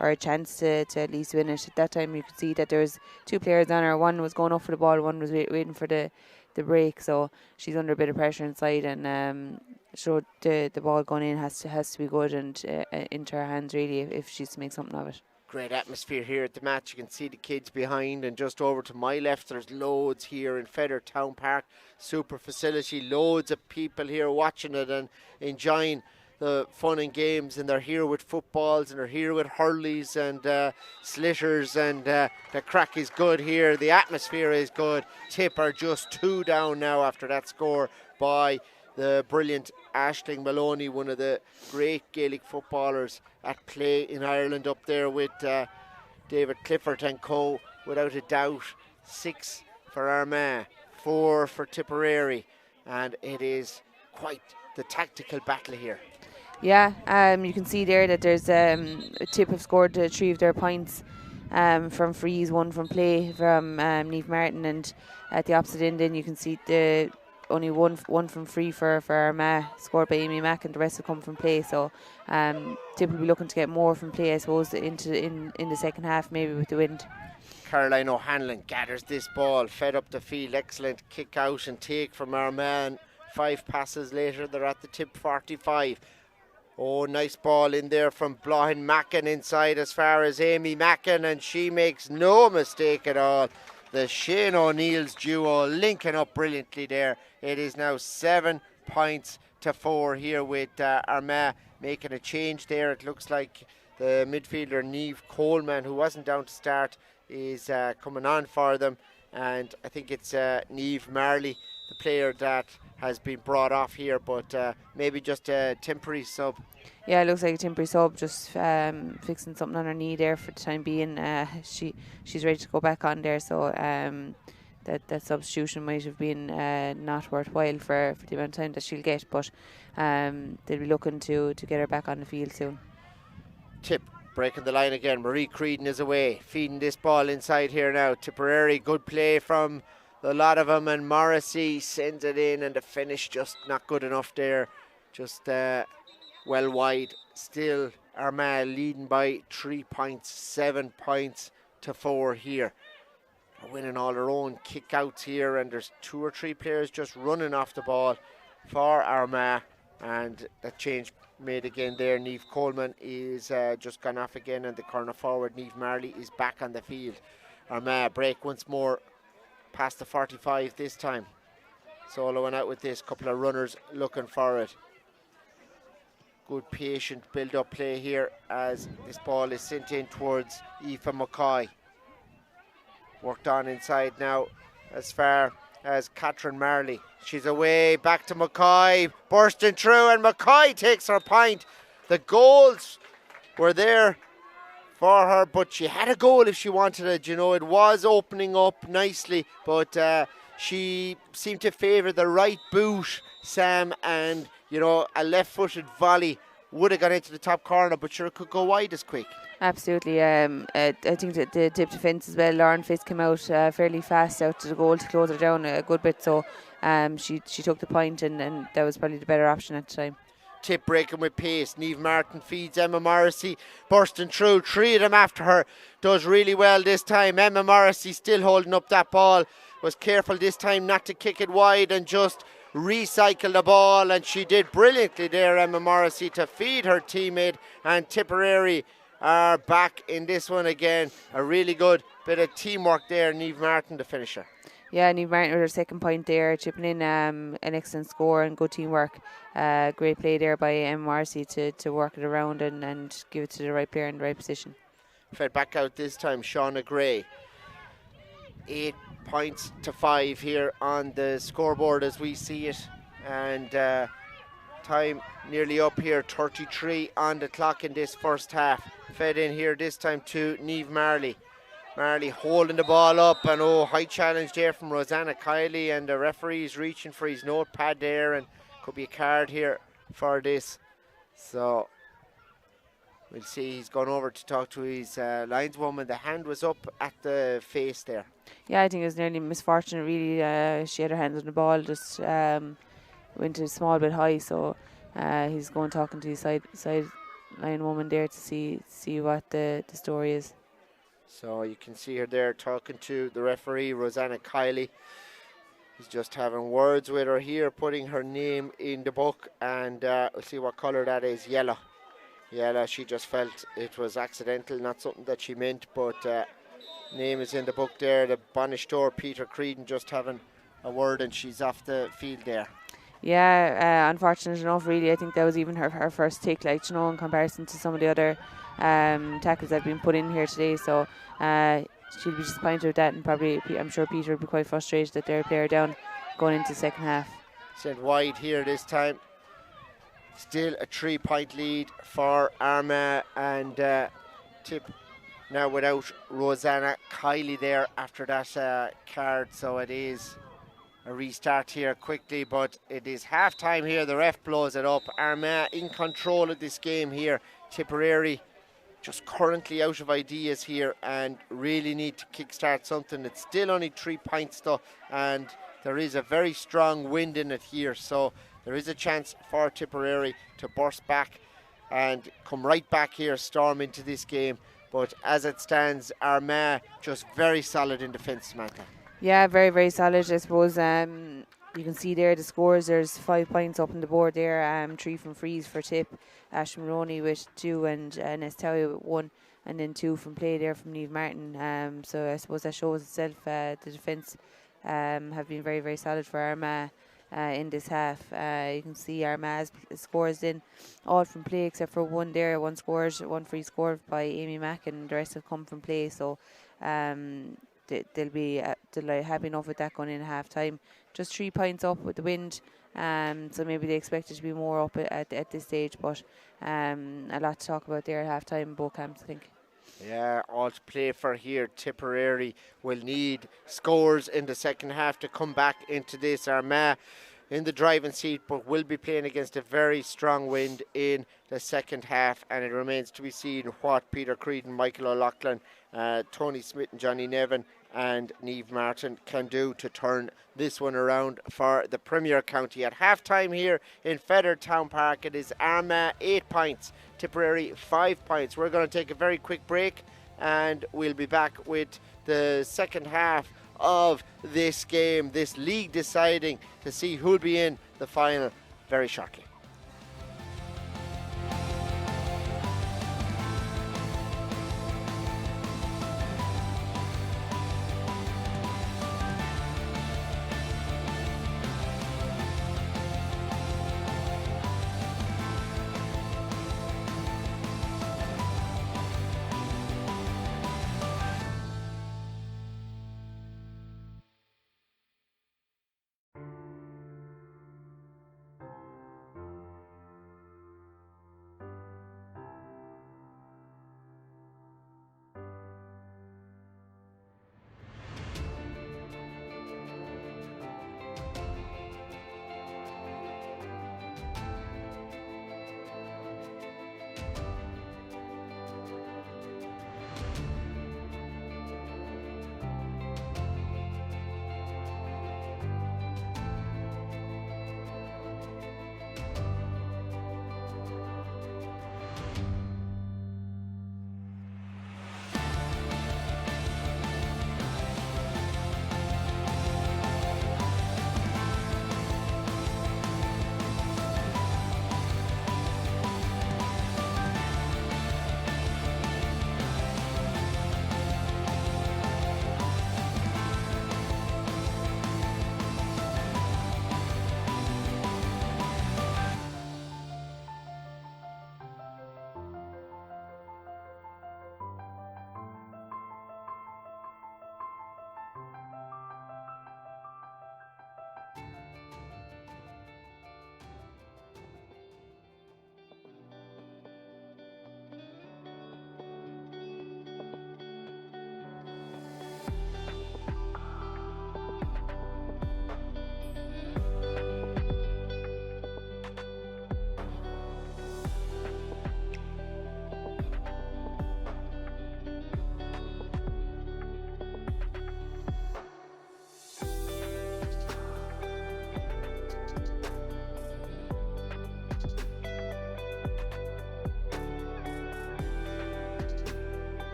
G: or a chance to at least win it. At that time you could see that there was 2 players on her. One was going up for the ball, one was waiting for the break, so she's under a bit of pressure inside, and so the ball going in has to be good and into her hands really if she's to make something of it.
F: Great atmosphere here at the match. You can see the kids behind, and just over to my left there's loads here in Feather Town Park. Super facility, loads of people here watching it and enjoying the fun and games, and they're here with footballs and they're here with hurleys and slitters, and the crack is good here. The atmosphere is good. Tip are just 2 down now after that score by the brilliant Aisling Maloney, one of the great Gaelic footballers at play in Ireland, up there with David Clifford and co. Without a doubt, 6 for Armagh, 4 for Tipperary, and it is quite the tactical battle here.
G: Yeah, you can see there that there's Tip have scored 3 of their points from frees, 1 from play from Niamh Martin, and at the opposite end then you can see only one from free for Armagh, scored by Amy Mack, and the rest will come from play. So Tip will be looking to get more from play, I suppose, in the second half, maybe with the wind.
F: Caroline O'Hanlon gathers this ball, fed up the field, excellent kick out and take from Armagh. 5 passes later, they're at the Tip 45. Oh, nice ball in there from Blahin Mackin inside as far as Amy Mackin, and she makes no mistake at all. The Shane O'Neill's duo linking up brilliantly there. It is now 7 points to 4 here with Armagh making a change there. It looks like the midfielder Niamh Coleman, who wasn't down to start, is coming on for them. And I think it's Niamh Marley, the player that has been brought off here, but maybe just a temporary sub.
G: Yeah, it looks like a temporary sub, just fixing something on her knee there for the time being. She's ready to go back on there, so that substitution might have been not worthwhile for the amount of time that she'll get, but they'll be looking to get her back on the field soon.
F: Tip breaking the line again. Marie Creedon is away, feeding this ball inside here now. Tipperary, good play from a lot of them, and Morrissey sends it in, and the finish just not good enough there. Just well wide. Still Armagh leading by 3 points, 7 points to 4 here. They're winning all their own kick outs here, and there's 2 or 3 players just running off the ball for Armagh, and that change made again there. Niamh Coleman is just gone off again, and the corner forward Niamh Marley is back on the field. Armagh break once more past the 45 this time. Soloing out with this, couple of runners looking for it. Good patient build up play here as this ball is sent in towards Aoife McCoy. Worked on inside now as far as Catherine Marley. She's away, back to McCoy, bursting through, and McCoy takes her point. The goals were there for her, but she had a goal if she wanted it. You know, it was opening up nicely, but she seemed to favour the right boot, Sam, and you know, a left-footed volley would have gone into the top corner, but sure, it could go wide as quick.
G: Absolutely. I think that the Tip defence as well, Lauren Fisk came out fairly fast out to the goal to close her down a good bit, so she took the point, and that was probably the better option at the time.
F: Tip breaking with pace. Niamh Martin feeds Emma Morrissey, bursting through. 3 of them after her. Does really well this time. Emma Morrissey still holding up that ball. Was careful this time not to kick it wide and just recycle the ball, and she did brilliantly there, Emma Morrissey, to feed her teammate. And Tipperary are back in this one again. A really good bit of teamwork there. Niamh Martin, the finisher.
G: Yeah, Niamh Martin with her second point there, chipping in an excellent score and good teamwork. Great play there by Morrissey to work it around and give it to the right player in the right position.
F: Fed back out this time, Shauna Gray. 8 points to 5 here on the scoreboard as we see it. And time nearly up here, 33 on the clock in this first half. Fed in here this time to Niamh Marley. Marley holding the ball up, and high challenge there from Rosanna Kiley, and the referee is reaching for his notepad there, and could be a card here for this. So we'll see. He's gone over to talk to his lineswoman. The hand was up at the face there.
G: Yeah, I think it was nearly misfortunate really. She had her hands on the ball, just went a small bit high, so he's going talking to his side line woman there to see what the story is.
F: So you can see her there talking to the referee, Rosanna Kiley. He's just having words with her here, putting her name in the book, and we'll see what colour that is, yellow. Yeah, she just felt it was accidental, not something that she meant, but name is in the book there. The Bonishtor, Peter Creedon, just having a word, and she's off the field there.
G: Yeah, unfortunate enough, really. I think that was even her first tick, like, you know, in comparison to some of the other tackles that have been put in here today. So she'll be disappointed with that, and probably I'm sure Peter will be quite frustrated that they're a player down going into the second half.
F: Sent wide here this time. Still a 3-point lead for Armagh, and Tip now without Rosanna Kiley there after that card, so it is a restart here quickly, but it is half time here. The ref blows it up. Armagh in control of this game here. Tipperary just currently out of ideas here and really need to kickstart something. It's still only 3 points though, and there is a very strong wind in it here, so there is a chance for Tipperary to burst back and come right back here, storm into this game. But as it stands, Armagh just very solid in defence, Samantha.
G: Yeah, very, very solid, I suppose. You can see there the scores. There's 5 points up on the board there. 3 from frees for Tip, Ash Maroney with 2, and Nestawi with 1, and then 2 from play there from Niamh Martin. So I suppose that shows itself. The defence have been very, very solid for Armagh in this half. You can see Armagh's scores in all from play except for 1 there. 1 free scored by Amy Mack, and the rest have come from play. So they'll be happy enough with that going in at half time. Just 3 points up with the wind, so maybe they expect it to be more up at this stage, but a lot to talk about there at half time in both camps, I think.
F: Yeah, all to play for here. Tipperary will need scores in the second half to come back into this. Armagh in the driving seat, but will be playing against a very strong wind in the second half, and it remains to be seen what Peter Creedon, Michael O'Loughlin, Tony Smith and Johnny Nevin and Niamh Martin can do to turn this one around for the Premier County. At half time here in Feather Town Park, it is Armagh 8 points, Tipperary 5 points. We're going to take a very quick break, and we'll be back with the second half of this game, this league deciding to see who'll be in the final very shortly.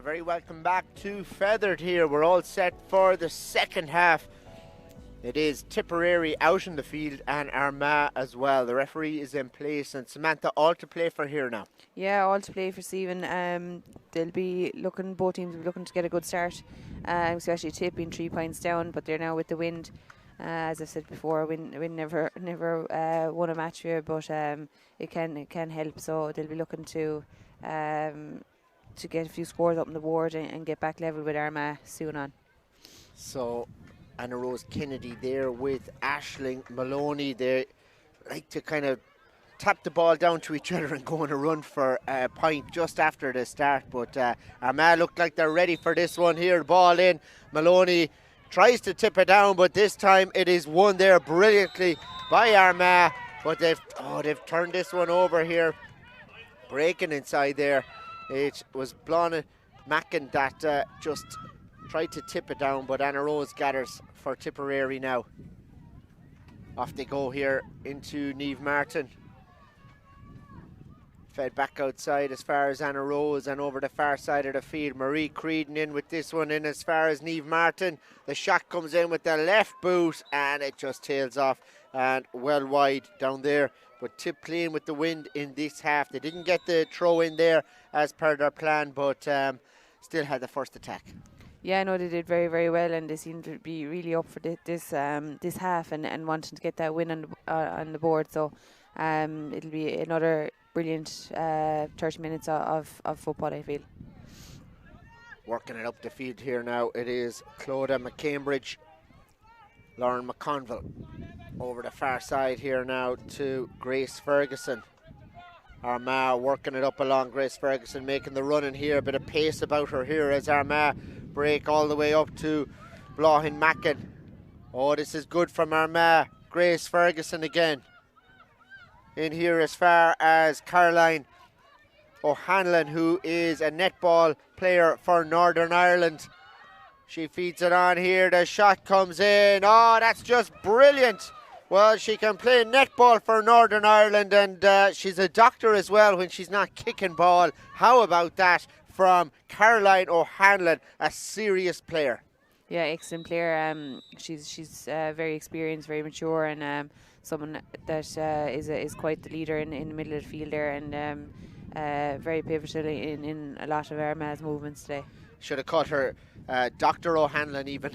F: very welcome back to Feathered here. We're all set for the second half. It is Tipperary out in the field and Armagh as well. The referee is in place, and Samantha, all to play for here now.
G: Yeah, all to play for Stephen. They'll be looking, both teams will be looking to get a good start, especially Tip being 3 points down, but they're now with the wind. As I've said before, win never won a match here, but it can help. So they'll be looking to get a few scores up on the board and get back level with Armagh soon on.
F: So Anna Rose Kennedy there with Aisling Maloney. They like to kind of tap the ball down to each other and go on a run for a point just after the start. But Armagh look like they're ready for this one here. Ball in. Maloney tries to tip it down, but this time it is won there brilliantly by Armagh. But they've turned this one over here. Breaking inside there. It was Blana Mackin that just tried to tip it down, but Anna Rose gathers for Tipperary now. Off they go here into Niamh Martin. Fed back outside as far as Anna Rose and over the far side of the field. Marie Creedon in with this one in as far as Niamh Martin. The shot comes in with the left boot and it just tails off and well wide down there. But Tip playing with the wind in this half. They didn't get the throw in there as per their plan, but still had the first attack.
G: Yeah, I know they did very, very well, and they seem to be really up for this half and wanting to get that win on the board. So it'll be another brilliant 30 minutes of football, I feel.
F: Working it up the field here now, it is Clodagh McCambridge, Lauren McConville over the far side here now to Grace Ferguson. Armagh working it up along Grace Ferguson, making the run in here. A bit of pace about her here as Armagh break all the way up to Blauhin Mackin. Oh, this is good from Armagh. Grace Ferguson again. In here as far as Caroline O'Hanlon, who is a netball player for Northern Ireland. She feeds it on here. The shot comes in. Oh, that's just brilliant. Well, she can play netball for Northern Ireland, and she's a doctor as well when she's not kicking ball. How about that from Caroline O'Hanlon, a serious player?
G: Yeah, excellent player. She's very experienced, very mature, and someone that is quite the leader in the middle of the field there, and very pivotal in a lot of Armagh's movements today.
F: Should have caught her Dr. O'Hanlon even,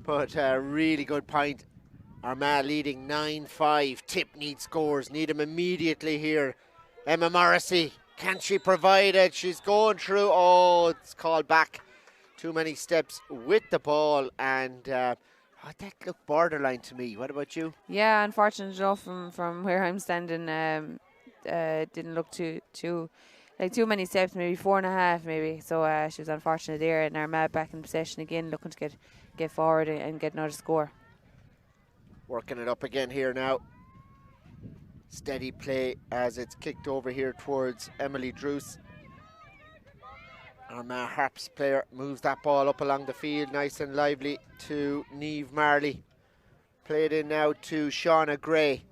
F: but really good point. Armagh leading 9-5. Tip needs scores, need them immediately here. Emma Morrissey, can she provide it? She's going through. Oh, it's called back. Too many steps with the ball, and that looked borderline to me. What about you?
G: Yeah, unfortunate enough from where I'm standing, didn't look too many steps, maybe 4.5 maybe. So she was unfortunate there, and Armagh back in possession again, looking to get forward and get another score.
F: Working it up again here now. Steady play as it's kicked over here towards Emily Druce. Armagh Harps player moves that ball up along the field, nice and lively to Niamh Marley. Played in now to Shauna Gray.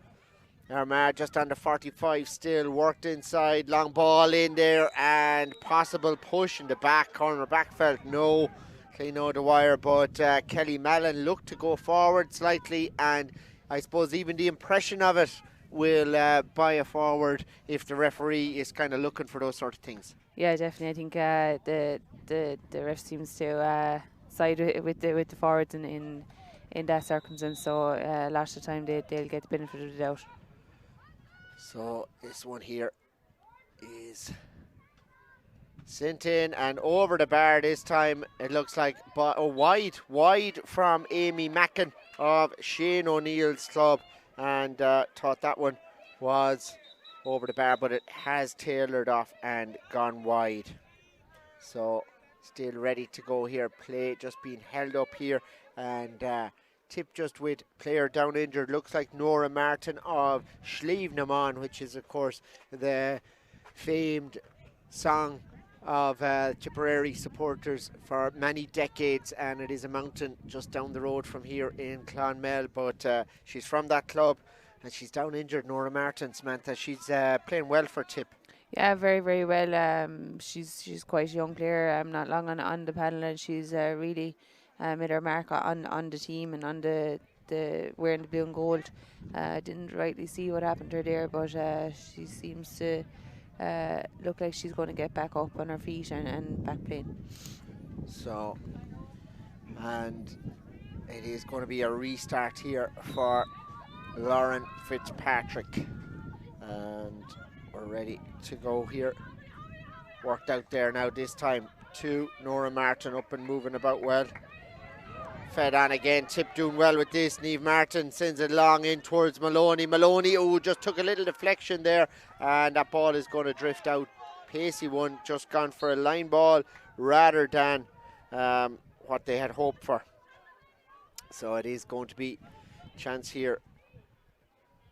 F: Armagh just under 45 still, worked inside, long ball in there and possible push in the back corner. Back felt no. Clean out the wire, but Kelly Mallon looked to go forward slightly, and I suppose even the impression of it will buy a forward if the referee is kind of looking for those sort of things.
G: Yeah, definitely. I think the ref seems to side with the forwards in that circumstance, so a lot of the time they'll get the benefit of the doubt.
F: So this one here is sent in and over the bar this time. It looks like wide from Amy Mackin of Shane O'Neill's club, and thought that one was over the bar, but it has tailored off and gone wide. So still ready to go here. Play just being held up here, and Tip just with player down injured. Looks like Nora Martin of Schleivnaman, which is of course the famed song of Tipperary supporters for many decades, and it is a mountain just down the road from here in Clonmel, but she's from that club and she's down injured. Nora Martin, Samantha, she's playing well for Tip.
G: Yeah, very, very well. She's quite a young player. Not long on the panel, and she's really made her mark on the team and on the wearing the blue and gold. Didn't rightly see what happened to her there, but she seems to look like she's going to get back up on her feet and back playing.
F: So, and it is going to be a restart here for Lauren Fitzpatrick. And we're ready to go here. Worked out there now this time to Nora Martin, up and moving about well. Fed on again, Tip doing well with this. Niamh Martin sends it long in towards Maloney. Maloney, just took a little deflection there, and that ball is going to drift out. Pacey one, just gone for a line ball rather than what they had hoped for. So it is going to be a chance here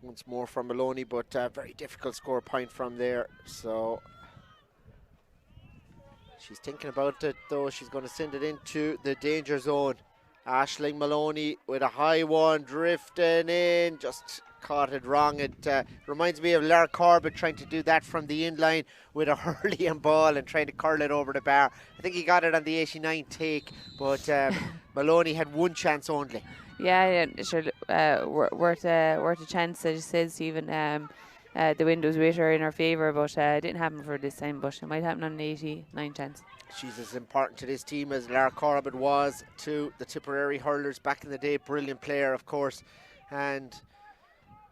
F: once more from Maloney, but very difficult score point from there. So she's thinking about it though. She's going to send it into the danger zone. Aisling Maloney with a high one, drifting in, just caught it wrong. It reminds me of Lara Corbett trying to do that from the inline with a hurling ball and trying to curl it over the bar. I think he got it on the 89 take, but Maloney had one chance only.
G: Yeah, sure. Worth a chance, as you said, Stephen. The wind was with her in her favour, but it didn't happen for this time. But it might happen on an 89 chance.
F: She's as important to this team as Lara Corbett was to the Tipperary hurlers back in the day. Brilliant player, of course, and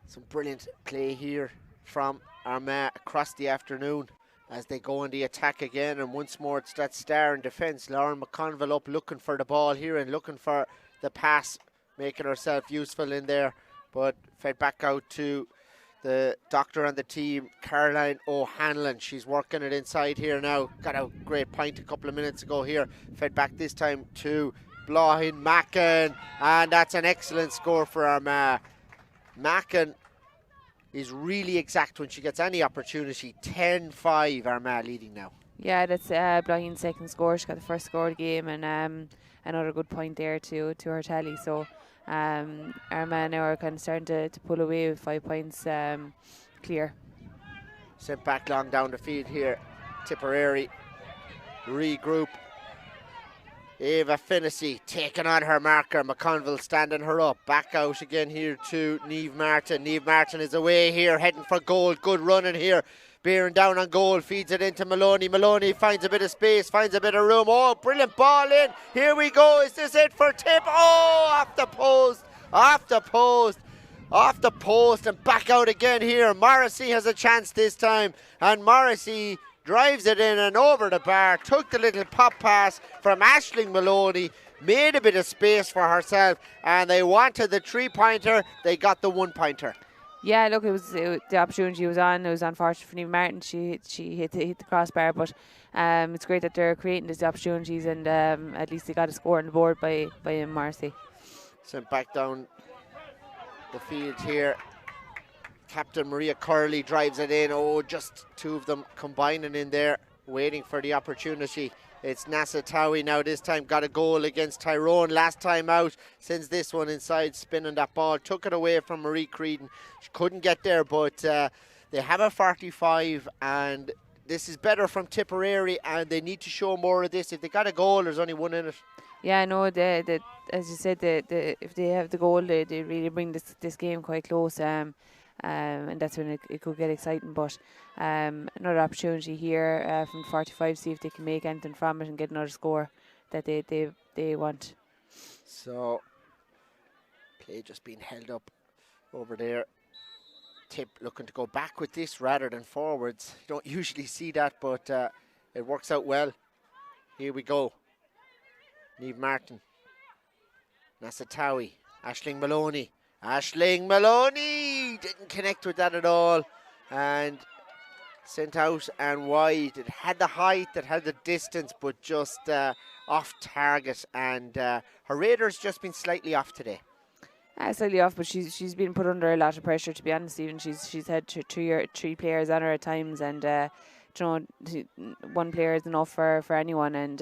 F: some brilliant play here from Armagh across the afternoon as they go on the attack again. And once more, it's that star in defence. Lauren McConville up looking for the ball here and looking for the pass, making herself useful in there, but fed back out to the doctor and the team, Caroline O'Hanlon. She's working it inside here now. Got a great point a couple of minutes ago here. Fed back this time to Blahin Mackin, and that's an excellent score for Armagh. Mackin is really exact when she gets any opportunity. 10-5 Armagh leading now.
G: Yeah, that's Blahin's second score. She got the first score of the game, and another good point there to her tally. So Armagh now are kind of starting to pull away with 5 points clear.
F: Sent back long down the field here. Tipperary regroup. Eva Finnessy taking on her marker. McConville standing her up. Back out again here to Niamh Martin. Niamh Martin is away here, heading for goal. Good running here. Bearing down on goal, feeds it into Maloney. Maloney finds a bit of space, finds a bit of room. Oh, brilliant ball in. Here we go. Is this it for Tip? Oh, off the post, off the post, off the post, and back out again here. Morrissey has a chance this time, and Morrissey drives it in and over the bar. Took the little pop pass from Aisling Maloney, made a bit of space for herself, and they wanted the 3-pointer. They got the 1-pointer.
G: Yeah, look, it was the opportunity was on. It was unfortunate for Niamh Martin. She hit the crossbar, but it's great that they're creating these opportunities, and at least they got a score on the board by Morrissey.
F: Sent back down the field here. Captain Maria Curley drives it in. Oh, just two of them combining in there, waiting for the opportunity. It's Nasa Towie now. This time got a goal against Tyrone last time out. Sends this one inside, spinning that ball. Took it away from Marie Creedon. She couldn't get there, but they have a 45, and this is better from Tipperary, and they need to show more of this. If they got a goal, there's only one in it.
G: Yeah, no, as you said, if they have the goal, they really bring this game quite close. And that's when it could get exciting. But another opportunity here from 45, see if they can make anything from it and get another score that they want.
F: So, play just being held up over there. Tip looking to go back with this rather than forwards. You don't usually see that, but it works out well. Here we go. Niamh Martin, Nasatawi, Aisling Maloney. Aisling Maloney didn't connect with that at all, and sent out and wide. It had the height, it had the distance, but just off target, and her radar's just been slightly off today.
G: Slightly off, but she's been put under a lot of pressure, to be honest. Even she's had three players on her at times, and one player is enough for anyone, and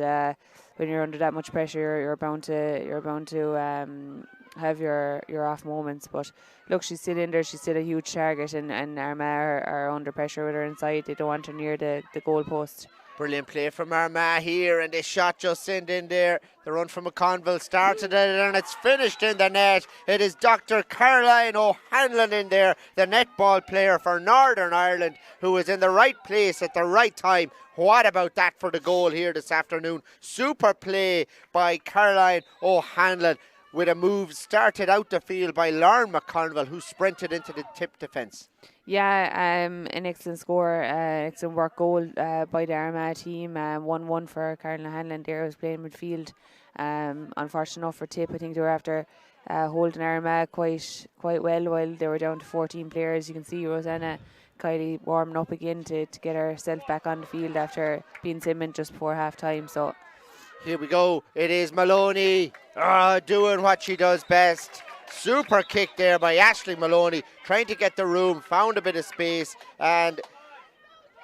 G: when you're under that much pressure, you're bound to have your off moments. But look, she's still in there. She's still a huge target, and Armagh are under pressure with her inside. They don't want her near the goal post.
F: Brilliant play from Armagh here, and this shot just sent in there. The run from McConville started it, and it's finished in the net. It is Dr. Caroline O'Hanlon in there, the netball player for Northern Ireland, who is in the right place at the right time. What about that for the goal here this afternoon? Super play by Caroline O'Hanlon, with a move started out the field by Lauren McConville, who sprinted into the tip defence.
G: Yeah, an excellent score, excellent work goal by the Armagh team. 1-1 for Caroline O'Hanlon there, who's playing midfield. Unfortunate enough for Tip, I think they were after holding Armagh quite well while they were down to 14 players. You can see Rosanna Kiley warming up again to get herself back on the field after being summoned just before half time. So
F: here we go. It is Maloney doing what she does best. Super kick there by Aisling Maloney, trying to get the room, found a bit of space, and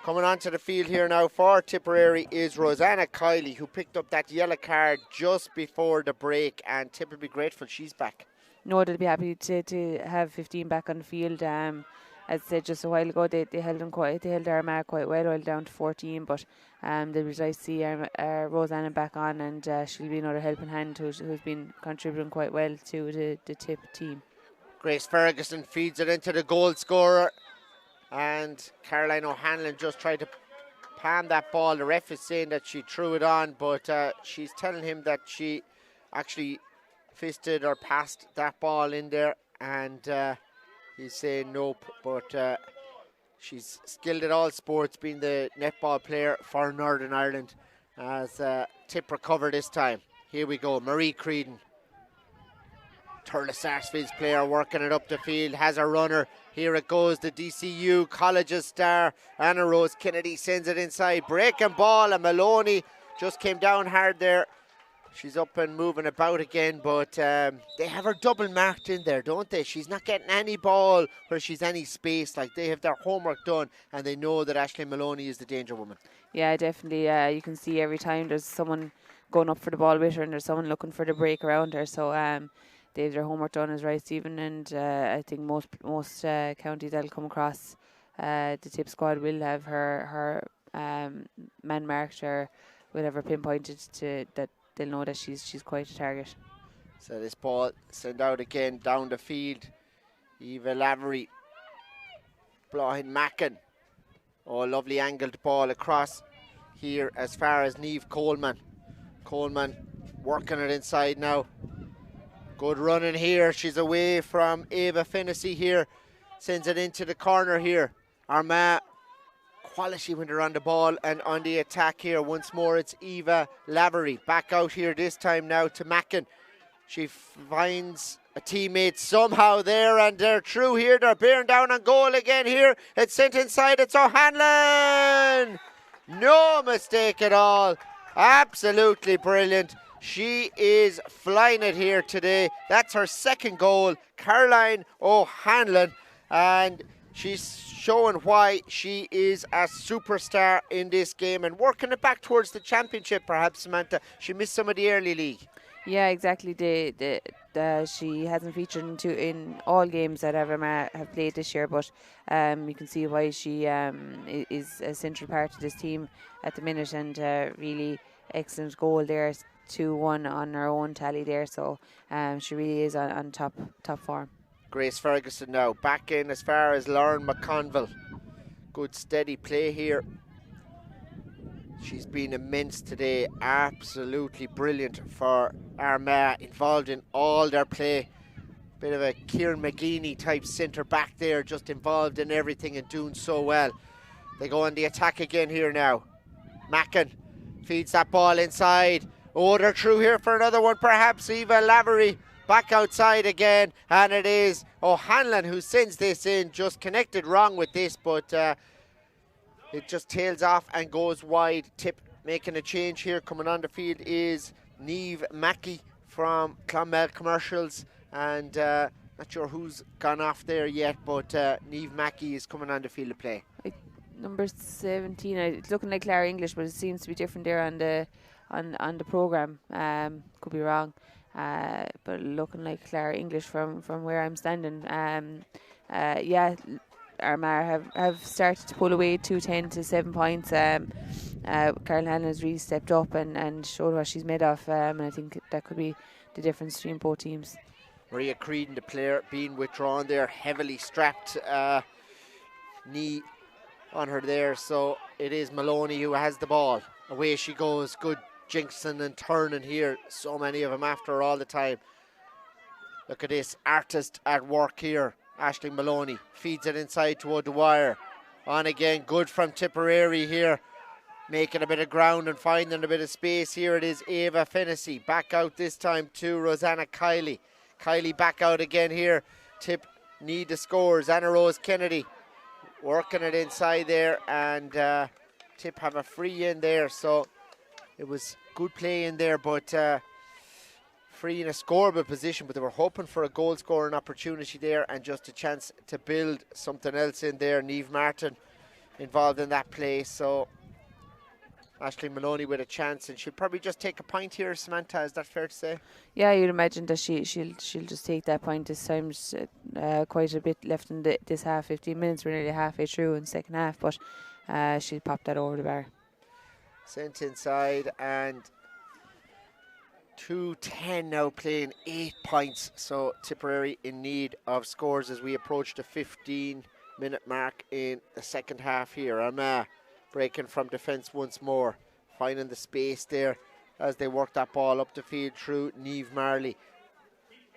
F: coming onto the field here now for Tipperary is Rosanna Kiley, who picked up that yellow card just before the break, and Tip will be grateful she's back.
G: No, they'll be happy to have 15 back on the field. As I said just a while ago, they held Armagh quite well while down to 14, but they'll be nice to see Rosanna back on, and she'll be another helping hand who's been contributing quite well to the Tip team.
F: Grace Ferguson feeds it into the goal scorer, and Caroline O'Hanlon just tried to palm that ball. The ref is saying that she threw it on, but she's telling him that she actually fisted or passed that ball in there, and he's saying nope, but she's skilled at all sports, being the netball player for Northern Ireland, as Tip recover this time. Here we go, Marie Creedon. Turle Sarsfield's player working it up the field, has a runner. Here it goes, the DCU College's star, Anna Rose Kennedy sends it inside. Breaking ball, and Maloney just came down hard there. She's up and moving about again, but they have her double marked in there, don't they? She's not getting any ball where she's any space. Like, they have their homework done, and they know that Aisling Maloney is the danger woman.
G: Yeah, definitely. You can see every time there's someone going up for the ball with her, and there's someone looking for the break around her. So they have their homework done, as right, Stephen. And I think most counties that'll come across the Tip squad will have her man marked or whatever pinpointed to that. They'll know that she's quite a target.
F: So this ball sent out again down the field. Eva Lavery blowing Mackin. Oh, lovely angled ball across here as far as Niamh Coleman. Coleman working it inside now. Good running here. She's away from Ava Finnessy here. Sends it into the corner here. Armagh quality when they're on the ball, and on the attack here once more it's Eva Lavery back out here, this time now to Mackin. She finds a teammate somehow there, and they're through here. They're bearing down on goal again here. It's sent inside. It's O'Hanlon. No mistake at all. Absolutely brilliant. She is flying it here today. That's her second goal, Caroline O'Hanlon, and she's showing why she is a superstar in this game and working it back towards the championship, perhaps, Samantha. She missed some of the early league.
G: Yeah, exactly. She hasn't featured in all games that Armagh have played this year, but you can see why she is a central part of this team at the minute, and really excellent goal there, 2-1 on her own tally there. So she really is on top form.
F: Grace Ferguson now back in as far as Lauren McConville. Good steady play here. She's been immense today, absolutely brilliant for Armagh, involved in all their play. Bit of a Kieran McGeaney type centre back there, just involved in everything and doing so well. They go on the attack again here now. Mackin feeds that ball inside. Oh, they're through here for another one, perhaps. Eva Lavery back outside again, and it is O'Hanlon who sends this in. Just connected wrong with this, but it just tails off and goes wide. Tip making a change here. Coming on the field is Niamh Mackey from Clonmel Commercials, and not sure who's gone off there yet, but Niamh Mackey is coming on the field to play.
G: Number 17. It's looking like Clara English, but it seems to be different there on the program. Could be wrong, but looking like Clara English from where I'm standing. Armagh have started to pull away 2-10 to 7 points. Carol Hanlon has really stepped up and showed what she's made of, and I think that could be the difference between both teams.
F: Maria Creedon, the player, being withdrawn there, heavily strapped knee on her there. So it is Maloney who has the ball. Away she goes. Good jinxing and turning here. So many of them after her all the time. Look at this artist at work here. Aisling Maloney feeds it inside to O'Dwyer. On again, good from Tipperary here. Making a bit of ground and finding a bit of space. Here it is Ava Fennessy. Back out this time to Rosanna Kiley. Kiley back out again here. Tip need the scores. Anna Rose Kennedy working it inside there. And Tip have a free in there. So it was good play in there, but free in a scoreable position, but they were hoping for a goal scoring opportunity there and just a chance to build something else in there. Niamh Martin involved in that play, so Aisling Maloney with a chance, and she'll probably just take a point here. Samantha, is that fair to say?
G: Yeah, you'd imagine that she'll just take that point this time. Quite a bit left in this half, 15 minutes. We're nearly halfway through in the second half, but she'll pop that over the bar.
F: Sent inside, and 2-10 now, playing 8 points. So Tipperary in need of scores as we approach the 15-minute mark in the second half here. Armagh breaking from defence once more, finding the space there as they work that ball up the field through Niamh Marley.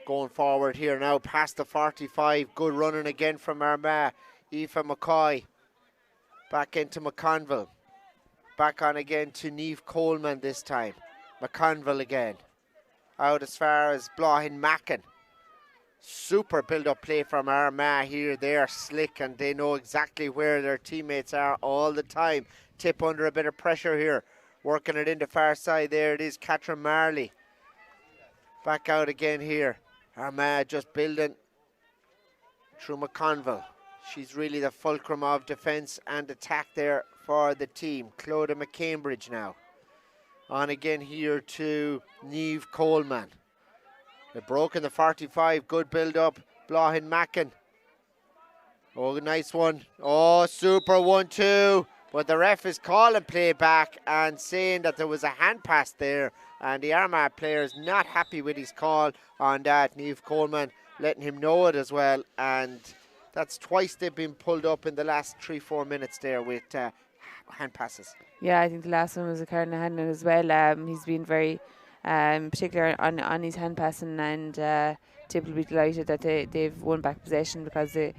F: Going forward here now past the 45. Good running again from Armagh. Aoife McCoy back into McConville. Back on again to Niamh Coleman this time. McConville again. Out as far as Blahin Mackin. Super build-up play from Armagh here. They are slick and they know exactly where their teammates are all the time. Tip under a bit of pressure here. Working it in the far side. There it is, Catherine Marley. Back out again here. Armagh just building through McConville. She's really the fulcrum of defence and attack there for the team. Clodagh McCambridge now. On again here to Niamh Coleman. They've broken the 45. Good build up. Blahin Mackin. Oh, nice one. Oh, super 1-2. But the ref is calling play back and saying that there was a hand pass there. And the Armagh player is not happy with his call on that. Niamh Coleman letting him know it as well. And that's twice they've been pulled up in the last 3-4 minutes there with hand passes.
G: Yeah, I think the last one was a Karen Hanlon as well. He's been very particular on his hand passing, and Tip will be delighted that they've won back possession because they're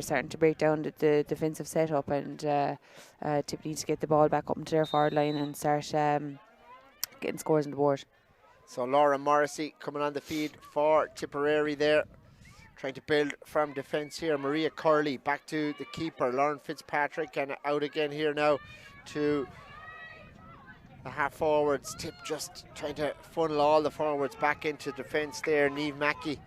G: starting to break down the defensive setup, and Tip needs to get the ball back up into their forward line and start getting scores on the board. So
F: Laura Morrissey coming on the feed for Tipperary there, trying to build from defence here. Maria Curley back to the keeper, Lauren Fitzpatrick, and out again here now to the half forwards. Tip just trying to funnel all the forwards back into defence there. Niamh Mackey.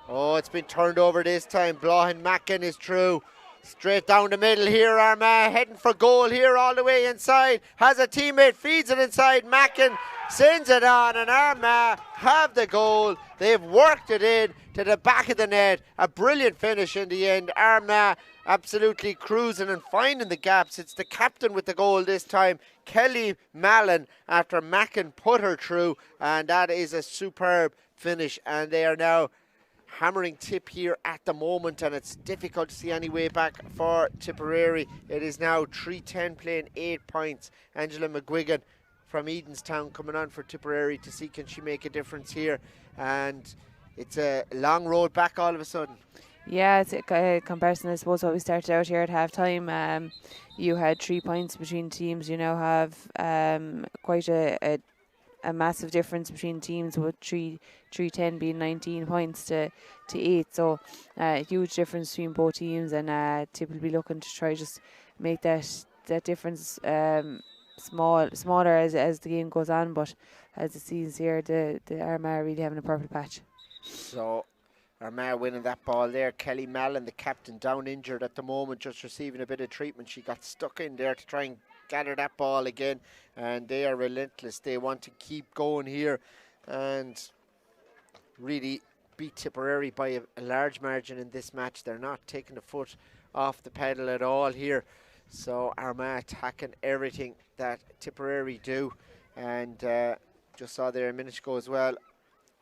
F: Oh, it's been turned over this time. Blahin Mackin is through. Straight down the middle here. Armagh heading for goal here all the way inside. Has a teammate, feeds it inside. Mackin sends it on, and Armagh have the goal. They've worked it in to the back of the net. A brilliant finish in the end. Armagh absolutely cruising and finding the gaps. It's the captain with the goal this time, Kelly Mallon, after Mackin put her through, and that is a superb finish. And they are now hammering Tip here at the moment, and it's difficult to see any way back for Tipperary. It is now 3-10 playing 8 points. Angela McGuigan from Edenstown coming on for Tipperary to see can she make a difference here, and it's a long road back all of a sudden. Yeah, it's a comparison, I suppose, what we started out here at half time. You had 3 points between teams. You now have quite a massive difference between teams, with 3-10 being 19 points to 8. So a huge difference between both teams, and Tip will be looking to try just make that difference smaller as the game goes on. But as it seems here, the Armagh are really having a purple patch. So Armagh winning that ball there. Kelly Mallon, the captain, down injured at the moment, just receiving a bit of treatment. She got stuck in there to try and gather that ball again, and they are relentless. They want to keep going here and really beat Tipperary by a large margin in this match. They're not taking the foot off the pedal at all here. So Armagh attacking everything that Tipperary do, and just saw there a minute ago as well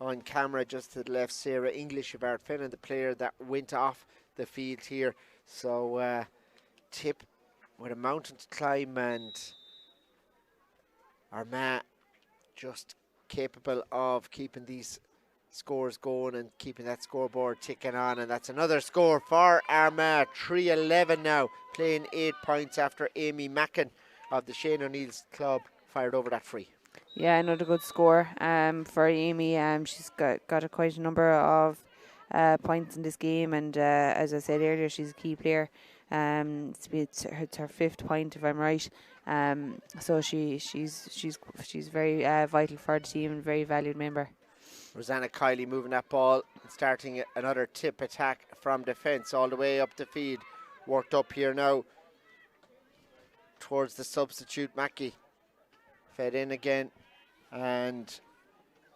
F: on camera just to the left, Sarah English of Ardfinnan, the player that went off the field here. So Tip with a mountain to climb, and Armagh just capable of keeping these scores going and keeping that scoreboard ticking on. And that's another score for Armagh. 3-11 now, playing 8 points after Amy Mackin of the Shane O'Neill's club fired over that free.
G: Yeah, another good score for Amy. She's got a quite a number of points in this game, and as I said earlier, she's a key player. It's her 5th point, if I'm right. So she's very vital for the team and very valued member.
F: Rosanna Kiley moving that ball, starting another Tip attack from defence all the way up the field. Worked up here now towards the substitute Mackie. Fed in again, and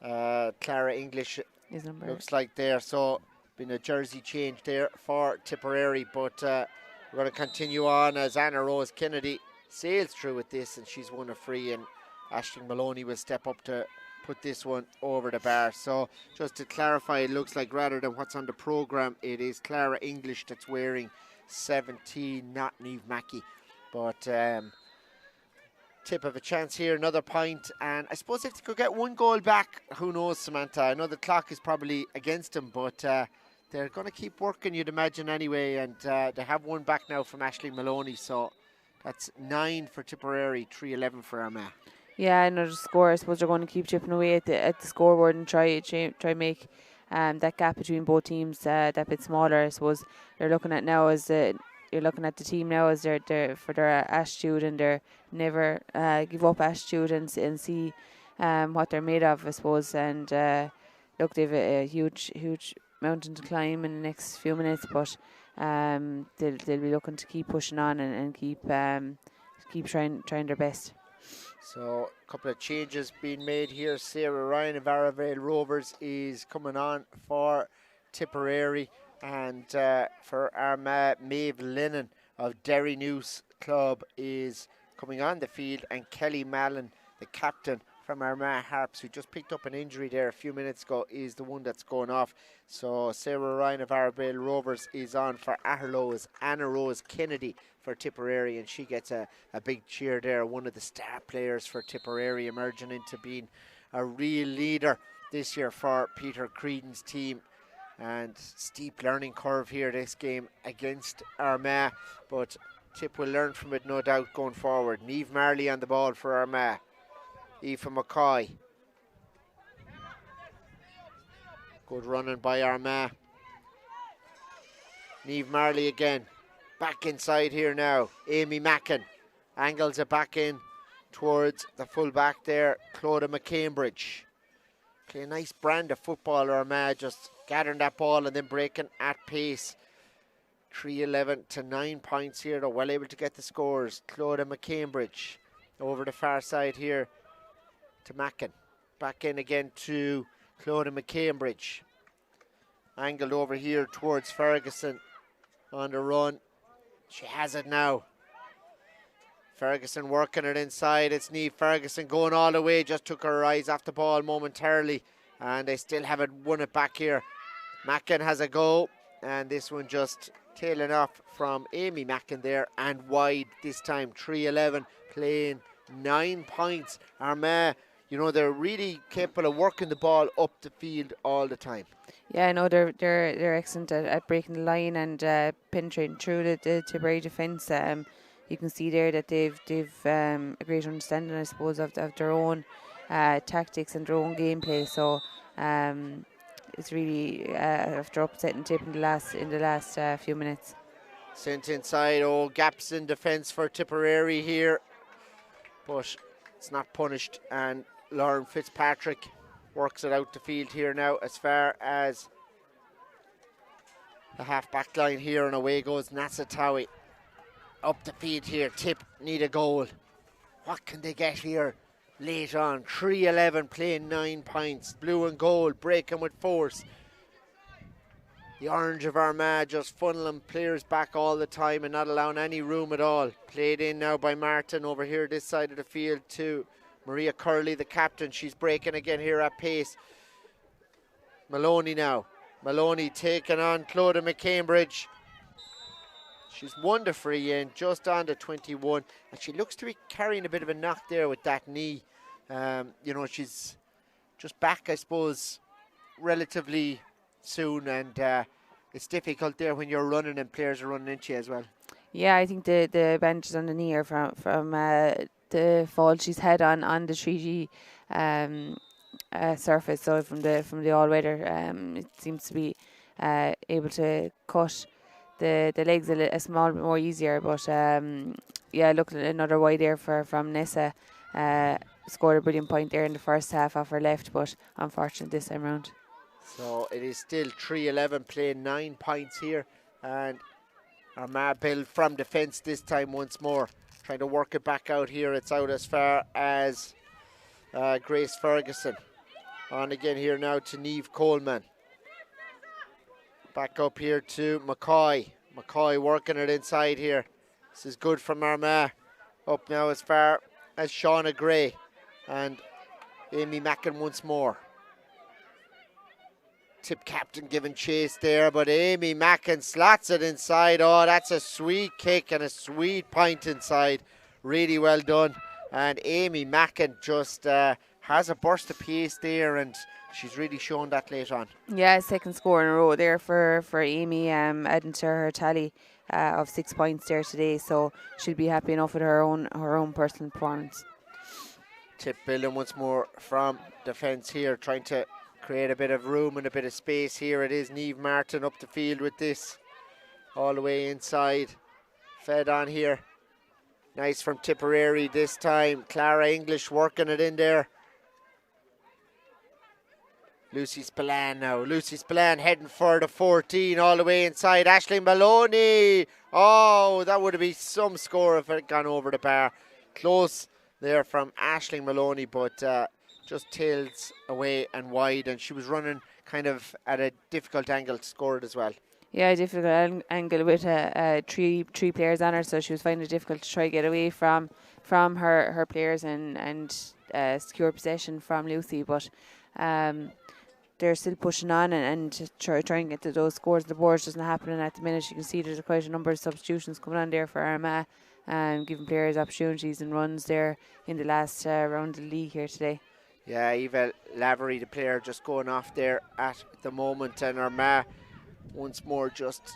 F: Clara English looks like there. So been a jersey change there for Tipperary, but we're going to continue on as Anna Rose Kennedy sails through with this, and she's won a free, and Aisling Maloney will step up to put this one over the bar. So just to clarify, it looks like rather than what's on the programme, it is Clara English that's wearing 17, not Niamh Mackey. But Tip of a chance here, another point, and I suppose if they could get one goal back, who knows, Samantha. I know the clock is probably against them, but they're going to keep working, you'd imagine, anyway, and they have one back now from Aisling Maloney, so that's 9 for Tipperary, 3-11 for Armagh.
G: Yeah, another score. I suppose they're going to keep chipping away at the scoreboard and try make that gap between both teams that bit smaller. I suppose they're looking at now as you're looking at the team now as they're for their attitude and their never give up attitude and see what they're made of, I suppose. And look, they've a huge mountain to climb in the next few minutes, but they'll be looking to keep pushing on and keep trying their best.
F: So a couple of changes being made here. Sarah Ryan of Arravale Rovers is coming on for Tipperary, and for Armagh, Maeve Lennon of Derry News Club is coming on the field, and Kelly Mallon, the captain from Armagh Harps, who just picked up an injury there a few minutes ago, is the one that's going off. So Sarah Ryan of Arravale Rovers is on for Aherlow's Anna Rose Kennedy for Tipperary, and she gets a big cheer there. One of the star players for Tipperary, emerging into being a real leader this year for Peter Creedon's team. And steep learning curve here this game against Armagh, but Tip will learn from it, no doubt, going forward. Niamh Marley on the ball for Armagh. Aoife McCoy. Good running by Armagh. Niamh Marley again. Back inside here now. Amy Mackin angles it back in towards the full back there, Clodagh McCambridge. Okay, a nice brand of football, Armagh, just gathering that ball and then breaking at pace. 3-11 to 9 points here. They're well able to get the scores. Clodagh McCambridge over the far side here to Mackin. Back in again to Clodagh McCambridge. Angled over here towards Ferguson on the run. She has it now. Ferguson working it inside. It's Niamh Ferguson going all the way. Just took her eyes off the ball momentarily, and they still haven't won it back here. Mackin has a go, and this one just tailing off from Amy Mackin there, and wide this time. 3-11, playing 9 points. Armagh, you know, they're really capable of working the ball up the field all the time.
G: Yeah, I know they're excellent at breaking the line and penetrating through the Tipperary defence. You can see there that they've a great understanding, I suppose, of their own tactics and their own gameplay. So it's really after upsetting Tip in the last few minutes.
F: Sent inside. Oh, gaps in defence for Tipperary here, but it's not punished, and Lauren Fitzpatrick works it out the field here now as far as the half-back line here, and away goes Nassatawi. Up the field here, Tip need a goal. What can they get here late on? 3-11 playing 9 points. Blue and gold breaking with force. The orange of Armagh just funneling players back all the time and not allowing any room at all. Played in now by Martin over here this side of the field to Maria Curley, the captain. She's breaking again here at pace. Maloney now. Maloney taking on Clodagh McCambridge. She's won the free in, just under 21. And she looks to be carrying a bit of a knock there with that knee. You know, she's just back, I suppose, relatively soon. And it's difficult there when you're running and players are running into you as well.
G: Yeah, I think the benches on the knee are from the fall she's had on the 3G surface. So from the all weather, it seems to be able to cut the legs a small bit more easier. But yeah, look, another wide there from Nessa. Scored a brilliant point there in the first half off her left, but unfortunate this time round.
F: So it is still 3-11 playing 9 points here, and Armagh build from defence this time once more, trying to work it back out here. It's out as far as Grace Ferguson. On again here now to Niamh Coleman. Back up here to McCoy. McCoy working it inside here. This is good from Armagh. Up now as far as Shauna Gray and Amy Mackin once more. Tip captain giving chase there, but Amy Mackin slots it inside. Oh, that's a sweet kick and a sweet point inside. Really well done. And Amy Mackin just has a burst of pace there, and she's really shown that late on.
G: Yeah, second score in a row there for Amy, adding to her tally of 6 points there today. So she'll be happy enough with her own personal performance.
F: Tip building once more from defence here, trying to create a bit of room and a bit of space here. It is Niamh Martin up the field with this. All the way inside. Fed on here. Nice from Tipperary this time. Clara English working it in there. Lucy Spillane now. Lucy Spillane heading for the 14 all the way inside. Aisling Maloney. Oh, that would have been some score if it had gone over the bar. Close there from Aisling Maloney, but just tails away and wide, and she was running kind of at a difficult angle to score it as well.
G: Yeah, difficult angle with three players on her, so she was finding it difficult to try to get away from her players and secure possession from Lucy, but they're still pushing on and trying to get to those scores. The board isn't happening at the minute. You can see there's quite a number of substitutions coming on there for Armagh, giving players opportunities and runs there in the last round of the league here today.
F: Yeah, Eva Lavery, the player, just going off there at the moment, and Armagh once more just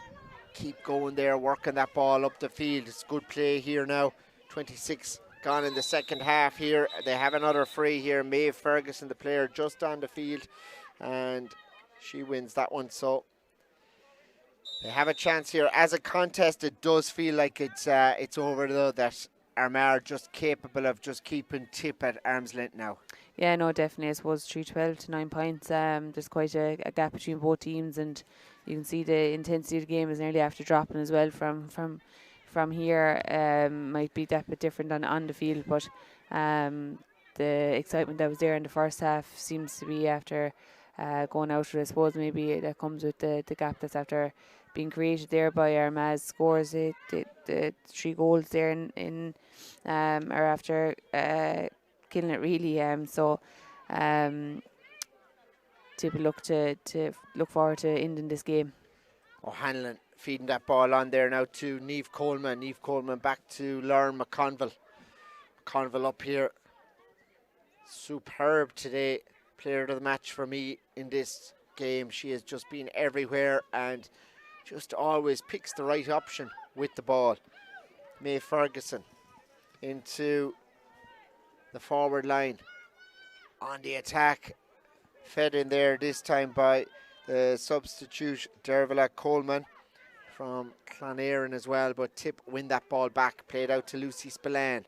F: keep going there, working that ball up the field. It's good play here now. 26 gone in the second half here. They have another free here. Maeve Ferguson, the player, just on the field, and she wins that one. So they have a chance here. As a contest, it does feel like it's over, though, that Armagh are just capable of just keeping Tip at arm's length now.
G: Yeah, no, definitely. I suppose 3-12 to 9 points. There's quite a gap between both teams, and you can see the intensity of the game is nearly after dropping as well from here. Might be that bit different on the field, but the excitement that was there in the first half seems to be after going out. I suppose maybe that comes with the gap that's after being created there by Armagh's scores. The 3 goals there in are after killing it really. So to look forward to ending this game.
F: O'Hanlon feeding that ball on there now to Niamh Coleman. Niamh Coleman back to Lauren McConville. McConville up here. Superb today. Player of the match for me in this game. She has just been everywhere and just always picks the right option with the ball. Maeve Ferguson into the forward line. On the attack. Fed in there this time by the substitute Dervla Coleman from Clonairin as well, but Tip win that ball back, played out to Lucy Spillane.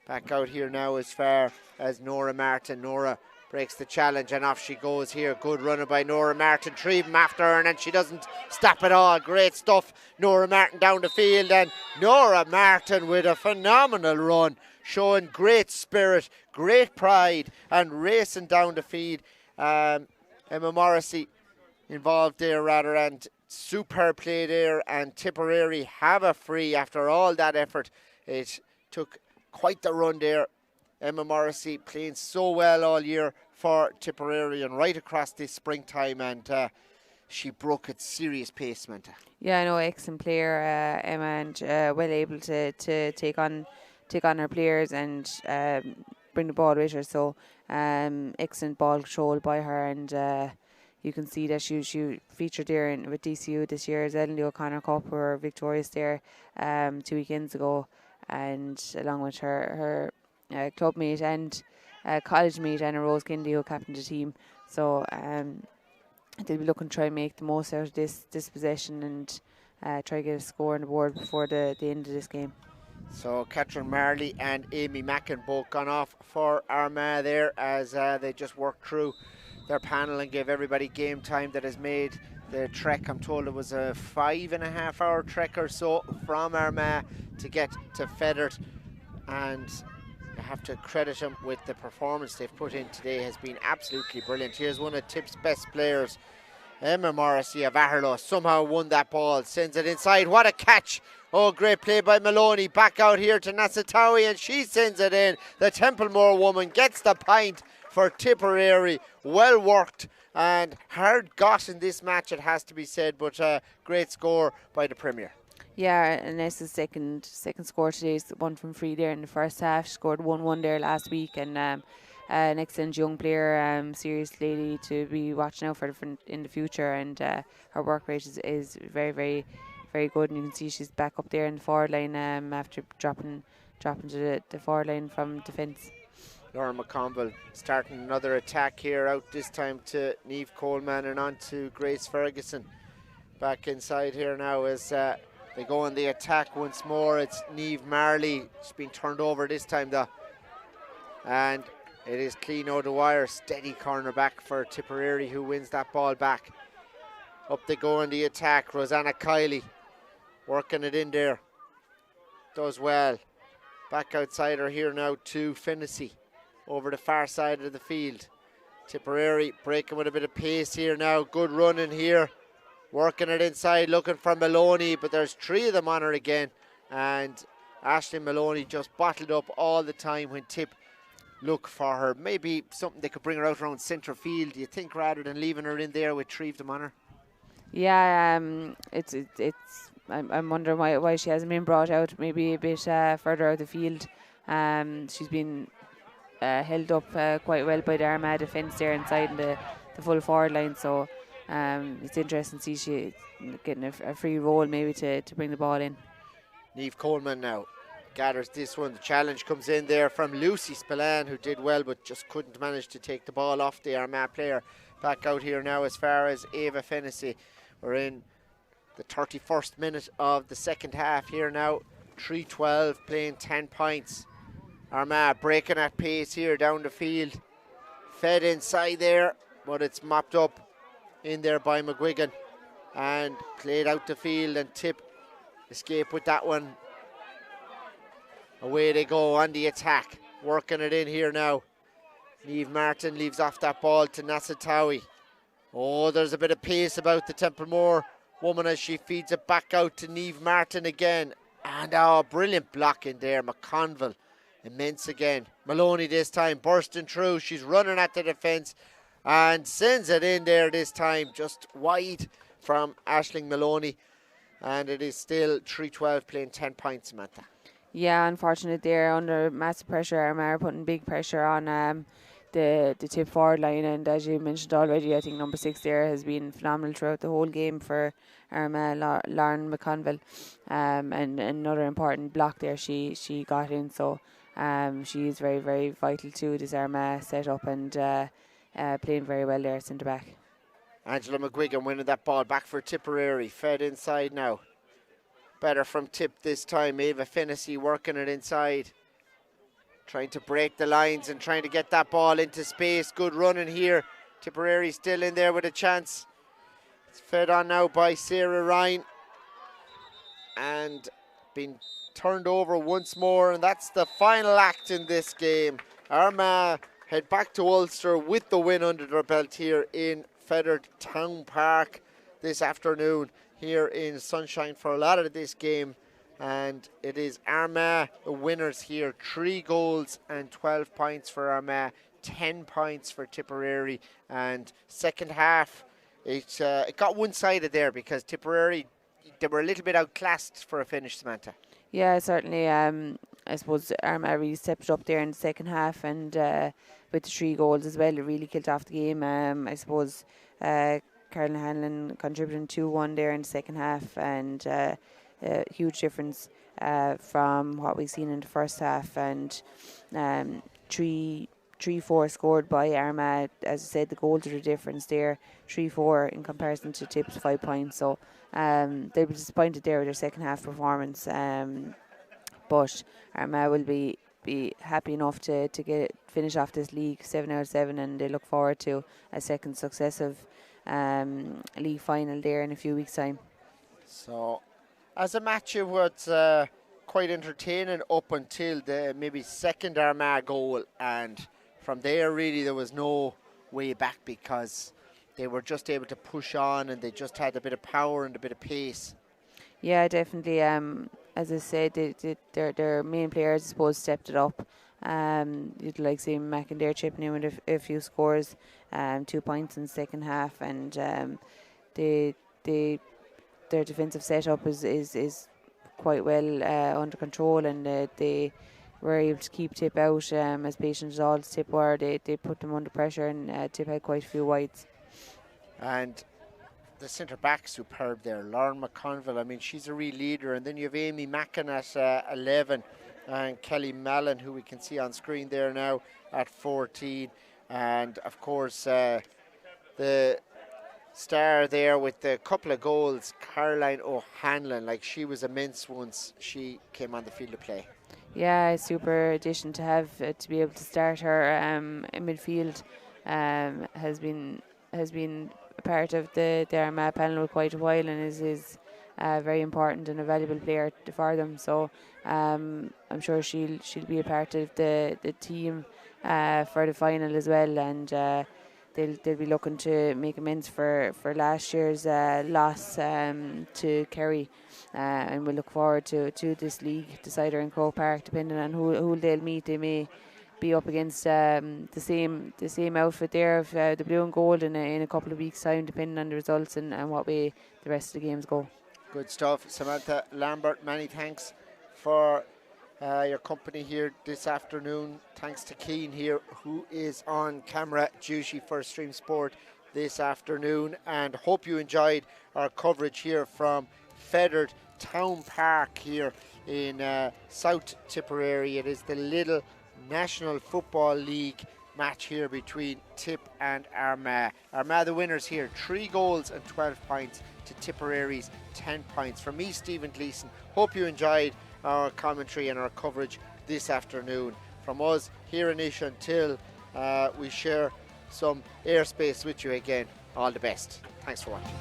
F: Back out here now as far as Nora Martin. Nora breaks the challenge, and off she goes here. Good runner by Nora Martin. Three of them after her, and she doesn't stop at all. Great stuff. Nora Martin down the field, and Nora Martin with a phenomenal run, showing great spirit, great pride, and racing down the field. Emma Morrissey involved there rather, and superb play there, and Tipperary have a free after all that effort. It took quite the run there. Emma Morrissey playing so well all year for Tipperary and right across this springtime, and she broke at serious pace, Samantha.
G: Yeah, I know, excellent player, Emma, and well able to take on her players and bring the ball with her. So excellent ball control by her, and you can see that she featured there with DCU this year as well in the O'Connor Cup, who were victorious there 2 weekends ago, and along with her club mate and college mate Anna Rose Kindy, who captained the team. So they'll be looking to try and make the most out of this possession and try to get a score on the board before the end of this game.
F: So Catherine Marley and Amy Mackin both gone off for Armagh there as they just worked through their panel and gave everybody game time that has made the trek. I'm told it was a 5.5 hour trek or so from Armagh to get to Feathert, and I have to credit them with the performance they've put in today. Has been absolutely brilliant. Here's one of Tip's best players, Emma Morrissey of Aherlow. Somehow won that ball, sends it inside. What a catch! Oh, great play by Maloney. Back out here to Nassatawi, and she sends it in. The Templemore woman gets the point for Tipperary. Well worked and hard got in this match, it has to be said, but great score by the Premier. Yeah,
G: and this is second score today is one from free there in the first half. She scored 1-1 there last week, and an excellent young player, serious lady to be watching out for in the future, and her work rate is very, very, very good, and you can see she's back up there in the forward line after dropping to the forward line from defence.
F: Laura McConville starting another attack here, out this time to Niamh Coleman and on to Grace Ferguson. Back inside here now as they go on the attack once more. It's Niamh Marley. She's been turned over this time though. And it is Clean O'Dwyer, steady cornerback for Tipperary, who wins that ball back. Up they go on the attack. Rosanna Kiley working it in there. Does well. Back outside her here now to Finnessy over the far side of the field. Tipperary breaking with a bit of pace here now. Good running here. Working it inside, looking for Maloney, but there's three of them on her again. And Aisling Maloney just bottled up all the time when Tip look for her. Maybe something they could bring her out around centre field, do you think, rather than leaving her in there with three of them on her?
G: Yeah, I'm wondering why she hasn't been brought out maybe a bit further out of the field. She's been held up quite well by the Armagh defence there inside in the full forward line, so it's interesting to see she getting a free roll maybe to bring the ball in.
F: Niamh Coleman now gathers this one. The challenge comes in there from Lucy Spillane, who did well but just couldn't manage to take the ball off the Armagh player. Back out here now as far as Ava Fennessy. We're in the 31st minute of the second half here now. 3-12 playing 10 points. Armagh breaking at pace here down the field. Fed inside there, but it's mopped up in there by McGuigan and played out the field, and Tip escape with that one. Away they go on the attack, working it in here now. Niamh Martin leaves off that ball to Nassatawi. Oh, there's a bit of pace about the Templemore woman as she feeds it back out to Niamh Martin again. And brilliant block in there. McConville, immense again. Maloney this time bursting through. She's running at the defence and sends it in there this time, just wide from Aisling Maloney. And it is still 3-12 playing 10 points, Samantha.
G: Yeah, unfortunate there, under massive pressure. Armagh putting big pressure on the Tip forward line, and as you mentioned already, I think number 6 there has been phenomenal throughout the whole game for Armagh, Lauren McConville, and another important block there she got in, so she is very, very vital to this Armagh setup, and playing very well there centre back.
F: Angela McGuigan winning that ball back for Tipperary, fed inside now. Better from Tip this time. Ava Fennessy working it inside. trying to break the lines and trying to get that ball into space. Good running here. Tipperary still in there with a chance. It's fed on now by Sarah Ryan and been turned over once more, and that's the final act in this game. Armagh head back to Ulster with the win under their belt here in Feathered Town Park this afternoon here in sunshine for a lot of this game. And it is Armagh the winners here. 3 goals and 12 points for Armagh, 10 points for Tipperary. And second half, it got one-sided there because Tipperary, they were a little bit outclassed for a finish, Samantha.
G: Yeah, certainly. I suppose Armagh really stepped up there in the second half, and with the 3 goals as well, it really killed off the game. I suppose Caroline Hanlon contributing 2-1 there in the second half, and huge difference from what we've seen in the first half. And 3-4 scored by Armagh. As I said, the goals are the difference there. 3-4 in comparison to Tip's 5 points. So they were disappointed there with their second half performance. But Armagh will be happy enough to finish off this league 7 out of 7, and they look forward to a second successive league final there in a few weeks' time.
F: So, as a match, it was quite entertaining up until the maybe second Armagh goal, and from there really there was no way back because they were just able to push on and they just had a bit of power and a bit of pace.
G: Yeah, definitely. As I said, their main players, I suppose, stepped it up. You'd like seeing McIntyre chipping in with a few scores, 2 points in the second half, and their defensive setup is quite well under control, and they were able to keep Tip out as patient as all Tip were. They put them under pressure, and Tip had quite a few wides.
F: And the centre back superb there, Lauren McConville. I mean, she's a real leader. And then you have Amy Mackin at 11 and Kelly Mallon, who we can see on screen there now, at 14. And of course, the star there with the couple of goals, Caroline O'Hanlon. Like, she was immense once she came on the field of play.
G: Yeah, a super addition to have to be able to start her in midfield. Has been a part of the Armagh panel for quite a while, and is very important and a valuable player for them. So I'm sure she'll be a part of the team for the final as well, and they'll be looking to make amends for last year's loss to Kerry, and we'll look forward to this league decider in Croke Park. Depending on who they'll meet, they may be up against the same outfit there of the blue and gold in a couple of weeks' time, depending on the results and what way the rest of the games go.
F: Good stuff. Samantha Lambert, many thanks for your company here this afternoon. Thanks to Keane here, who is on camera duty for Stream Sport this afternoon, and hope you enjoyed our coverage here from Feathered Town Park here in South Tipperary. It is the Lidl National Football League match here between Tip and Armagh. Armagh the winners here, 3 goals and 12 points to Tipperary's 10 points. From me, Stephen Gleeson, hope you enjoyed our commentary and our coverage this afternoon. From us here in Ish until we share some airspace with you again, all the best. Thanks for watching.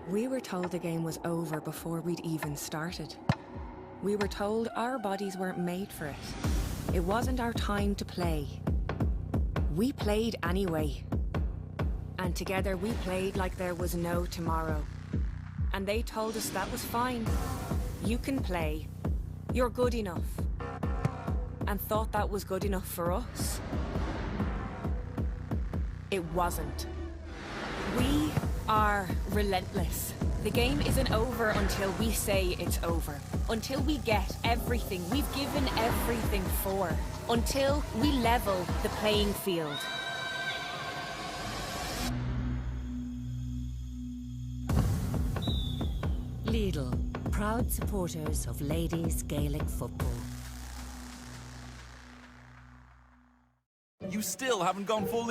A: We were told the game was over before we'd even started. We were told our bodies weren't made for it. It wasn't our time to play. We played anyway. And together we played like there was no tomorrow. And they told us that was fine. You can play. You're good enough. And thought that was good enough for us. It wasn't. We are relentless. The game isn't over until we say it's over. Until we get everything we've given everything for. Until we level the playing field.
B: Lidl, proud supporters of ladies Gaelic football.
C: You still haven't gone full